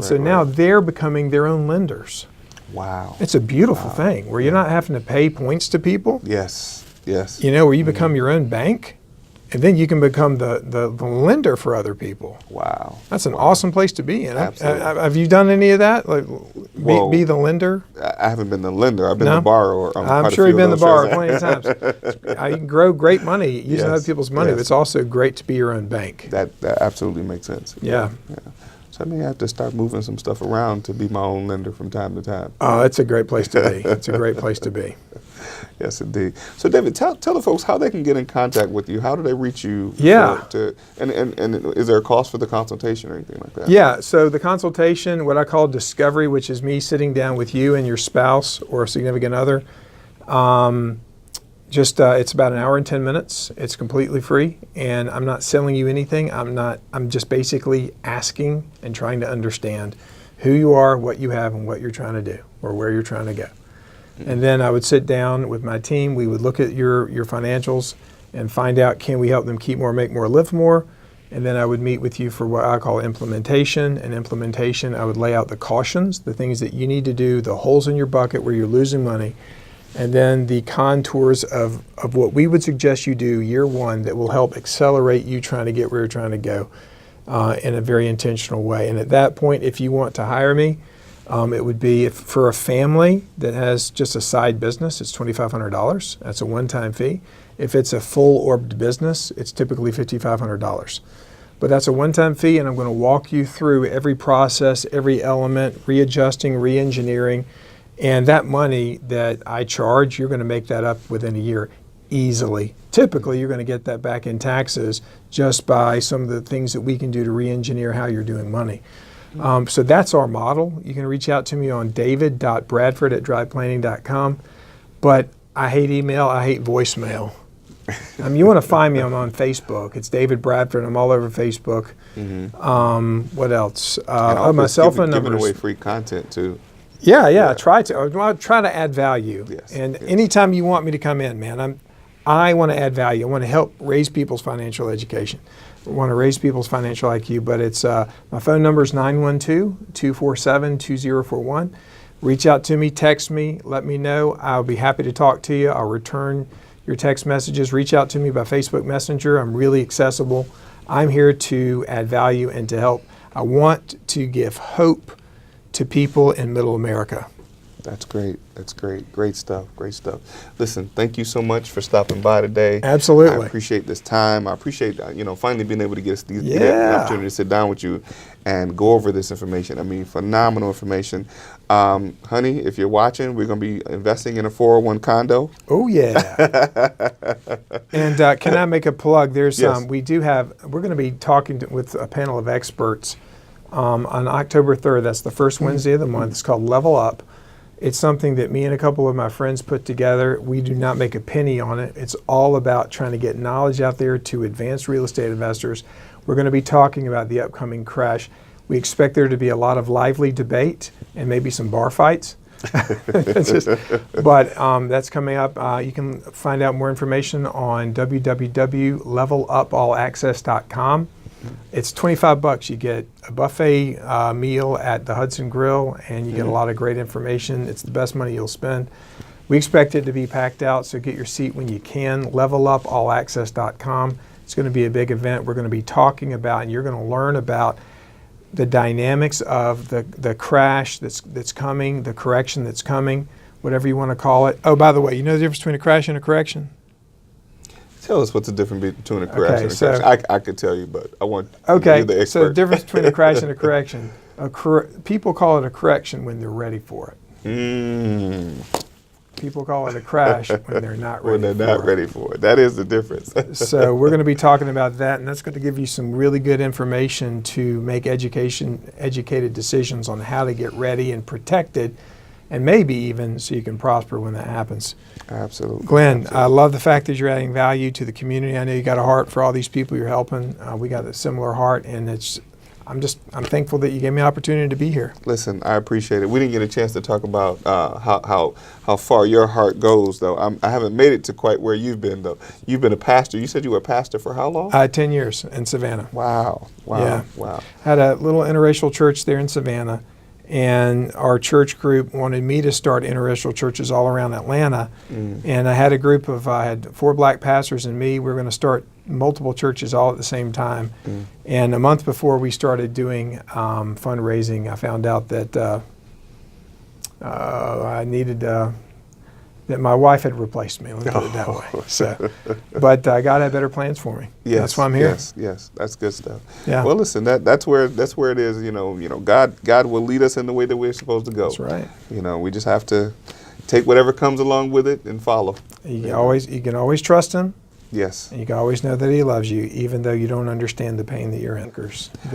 So now they're becoming their own lenders. Wow. It's a beautiful thing where you're not having to pay points to people. Yes. Where you become your own bank. And then you can become the lender for other people. Wow. That's an awesome place to be in. Absolutely. Have you done any of that? Like be the lender? I haven't been the lender. I've been the borrower. I'm sure you've been the borrower plenty of times. You can grow great money using other people's money, but it's also great to be your own bank. That absolutely makes sense. Yeah. So I may have to start moving some stuff around to be my own lender from time to time. Oh, it's a great place to be. It's a great place to be. Yes, indeed. So, David, tell the folks how they can get in contact with you. How do they reach you? And is there a cost for the consultation or anything like that? Yeah. So the consultation, what I call discovery, which is me sitting down with you and your spouse or a significant other, it's about an hour and 10 minutes. It's completely free, and I'm not selling you anything. I'm just basically asking and trying to understand who you are, what you have, and what you're trying to do or where you're trying to go. And then I would sit down with my team. We would look at your financials and find out, can we help them keep more, make more, live more? And then I would meet with you for what I call implementation. And implementation, I would lay out the cautions, the things that you need to do, the holes in your bucket where you're losing money, and then the contours of what we would suggest you do year one that will help accelerate you trying to get where you're trying to go in a very intentional way. And at that point, if you want to hire me, it would be for a family that has just a side business, it's $2,500. That's a one-time fee. If it's a full-orbed business, it's typically $5,500. But that's a one-time fee, and I'm going to walk you through every process, every element, readjusting, re-engineering, and that money that I charge, you're going to make that up within a year easily. Typically, you're going to get that back in taxes just by some of the things that we can do to re-engineer how you're doing money. So that's our model. You can reach out to me on david.bradford@driveplanning.com. But I hate email. I hate voicemail. You want to find me? I'm on Facebook. It's David Bradford. I'm all over Facebook. What else? My cell phone number. Giving away free content too. Yeah. I try to. I try to add value. Yes, anytime you want me to come in, man, I want to add value. I want to help raise people's financial education. want to raise people's financial IQ. But it's my phone number is 912-247-2041. Reach out to me, text me, let me know. I'll be happy to talk to you. I'll return your text messages. Reach out to me by Facebook Messenger. I'm really accessible. I'm here to add value and to help. I want to give hope to people in Middle America. That's great. That's great. Great stuff. Great stuff. Listen, thank you so much for stopping by today. Absolutely. I appreciate this time. I appreciate finally being able to get the opportunity to sit down with you and go over this information. I mean, phenomenal information. Honey, if you're watching, we're going to be investing in a 401 condo. Oh yeah. And can I make a plug? There's Yes. we're going to be talking with a panel of experts on October 3rd. That's the first Wednesday of the month. It's called Level Up. It's something that me and a couple of my friends put together. We do not make a penny on it. It's all about trying to get knowledge out there to advanced real estate investors. We're going to be talking about the upcoming crash. We expect there to be a lot of lively debate and maybe some bar fights. But that's coming up. You can find out more information on www.levelupallaccess.com. It's $25. You get a buffet meal at the Hudson Grill, and you get a lot of great information. It's the best money you'll spend. We expect it to be packed out, so get your seat when you can. Levelupallaccess.com. It's going to be a big event. We're going to be talking about, and you're going to learn about the dynamics of the crash that's coming, the correction that's coming, whatever you want to call it. Oh, by the way, you know the difference between a crash and a correction? Tell us what's the difference between a crash and a so- correction. I could tell you, but I want you Okay, the expert. so the difference between a crash and a correction. People call it a correction when they're ready for it. People call it a crash when they're not ready When they're not ready for it. That is the difference. So we're going to be talking about that, and that's going to give you some really good information to make educated decisions on how to get ready and protected, and maybe even so you can prosper when that happens. Absolutely. Glenn, Absolutely. I love the fact that you're adding value to the community. I know you got a heart for all these people you're helping. We got a similar heart, and I'm thankful that you gave me an opportunity to be here. Listen, I appreciate it. We didn't get a chance to talk about how far your heart goes, though. I haven't made it to quite where you've been, though. You've been a pastor. You said you were a pastor for how long? 10 years in Savannah. Wow. Yeah. Wow. Had a little interracial church there in Savannah, and our church group wanted me to start interracial churches all around Atlanta. And I had a group of, I had 4 black pastors and me. We were going to start multiple churches all at the same time. And a month before we started doing fundraising, I found out that I needed, that my wife had replaced me, let's put it that way. So, but God had better plans for me. Yes, that's why I'm here. Yes, that's good stuff. Yeah. Well, listen, that's where it is. God will lead us in the way that we're supposed to go. That's right. We just have to take whatever comes along with it and follow. You can always trust Him. Yes. And you can always know that He loves you, even though you don't understand the pain that you're in.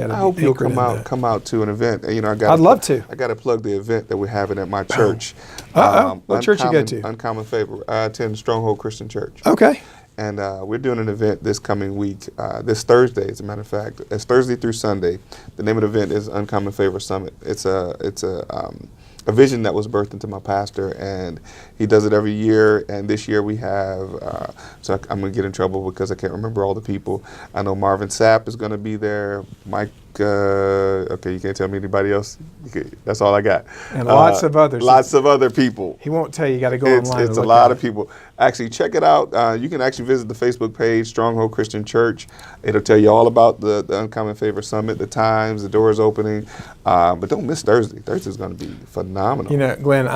I hope you'll come out to an event. I'd love to. I got to plug the event that we're having at my church. What church you go to? Uncommon Favor. I attend Stronghold Christian Church. Okay. And we're doing an event this coming week, this Thursday, as a matter of fact. It's Thursday through Sunday. The name of the event is Uncommon Favor Summit. It's a vision that was birthed into my pastor, and he does it every year. And this year we have, I'm going to get in trouble because I can't remember all the people. I know Marvin Sapp is going to be there. Mike, okay, you can't tell me anybody else. That's all I got. And lots of others. Lots of other people. He won't tell you. You got to go online. It's a lot of people. Actually, check it out. You can actually visit the Facebook page, Stronghold Christian Church. It'll tell you all about the Uncommon Favor Summit, the times, the doors opening. But don't miss Thursday. Thursday's going to be phenomenal. Glenn,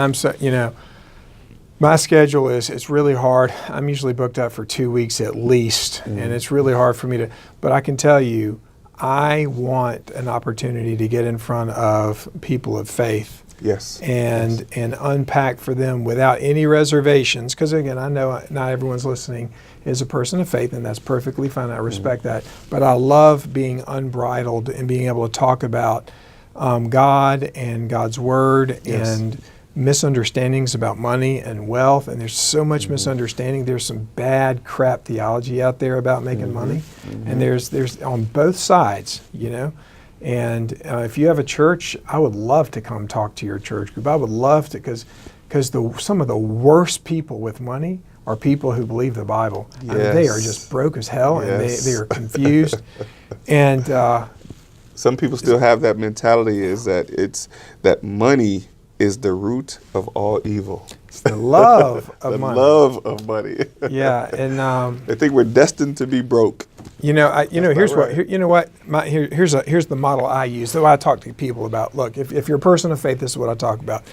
my schedule it's really hard. I'm usually booked up for 2 weeks at least, and it's really hard for me to, but I can tell you, I want an opportunity to get in front of people of faith. Yes. And unpack for them without any reservations, because again, I know not everyone's listening is a person of faith, and that's perfectly fine. I respect that. But I love being unbridled and being able to talk about God and God's Word and misunderstandings about money and wealth. And there's so much misunderstanding. There's some bad crap theology out there about making money. And there's on both sides, And if you have a church, I would love to come talk to your church group. I would love to, because some of the worst people with money are people who believe the Bible. I mean, they are Yes. just broke as hell, and Yes. they are confused. And Some people still have that mentality, is that it's that money is the root of all evil. it's the love of The money. love of money. Yeah, and They think we're destined to be broke. here's not what right. here's the model I use. Though I talk to people about. Look, if you're a person of faith, this is what I talk about.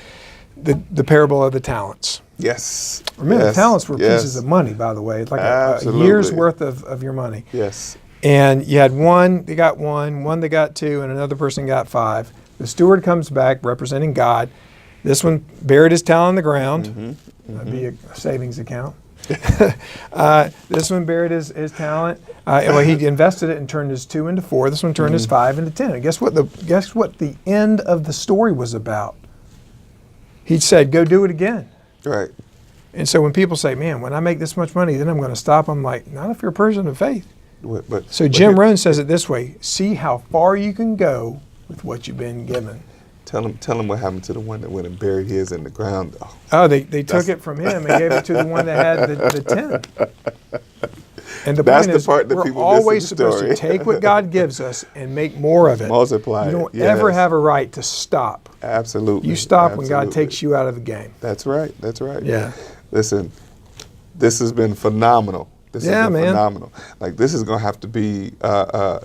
The parable of the talents. Yes. Remember, Yes. the talents were Yes. pieces of money, by the way. It's like a Absolutely. year's worth of your money. Yes. And you had one that got one that got two, and another person got five. The steward comes back representing God. This one buried his talent in the ground. That'd be a savings account. This one buried his talent. Well, he invested it and turned his 2 into 4. This one turned his 5 into 10. And guess what the end of the story was about? He said, "Go do it again." Right. And so when people say, "Man, when I make this much money, then I'm going to stop," I'm like, "Not if you're a person of faith." So Jim Rohn says it this way: see how far you can go with what you've been given. Tell him what happened to the one that went and buried his in the ground. Oh, Oh, they took it from him and gave it to the one that had the 10. And the That's point the is, part that we're people miss in always the supposed to story. take what God gives us and make more of it. Multiply You it, don't ever yes. have a right to stop. absolutely. You stop when God Absolutely. takes you out of the game. That's right. That's right. Yeah. Listen, this has been phenomenal. This Yeah, has been man. phenomenal. Like, this is gonna have to be.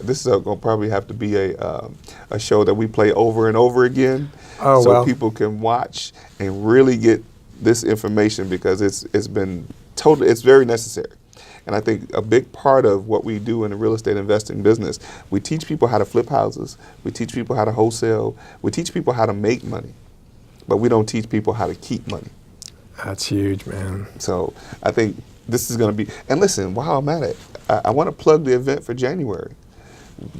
This is gonna probably have to be a show that we play over and over again, Oh, so well. people can watch and really get this information, because it's been totally. It's very necessary. And I think a big part of what we do in the real estate investing business, we teach people how to flip houses, we teach people how to wholesale, we teach people how to make money, but we don't teach people how to keep money. That's huge, man. So I think this is going to be, and listen, while I'm at it, I want to plug the event for January.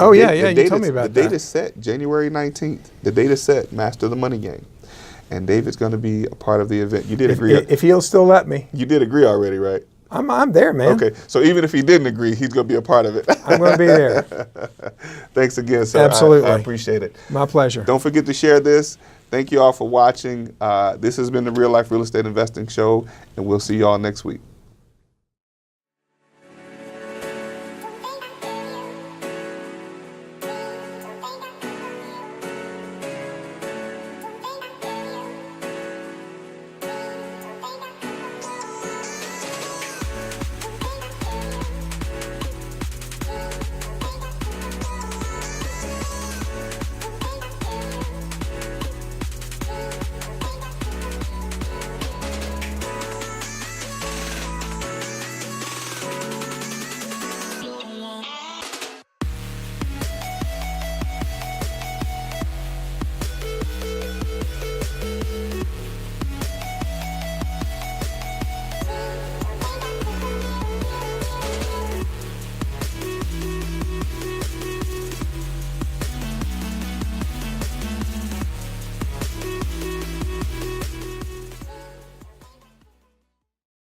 Oh, yeah, you told me about The that. date is set, January 19th. The date is set, Master the Money Game. And David's going to be a part of the event. You did agree. If he'll still let me, You did agree already, right? I'm there, man. Okay, so even if he didn't agree, he's going to be a part of it. I'm going to be there. Thanks again, sir. Absolutely. I appreciate it. My pleasure. Don't forget to share this. Thank you all for watching. This has been the Real Life Real Estate Investing Show, and we'll see you all next week.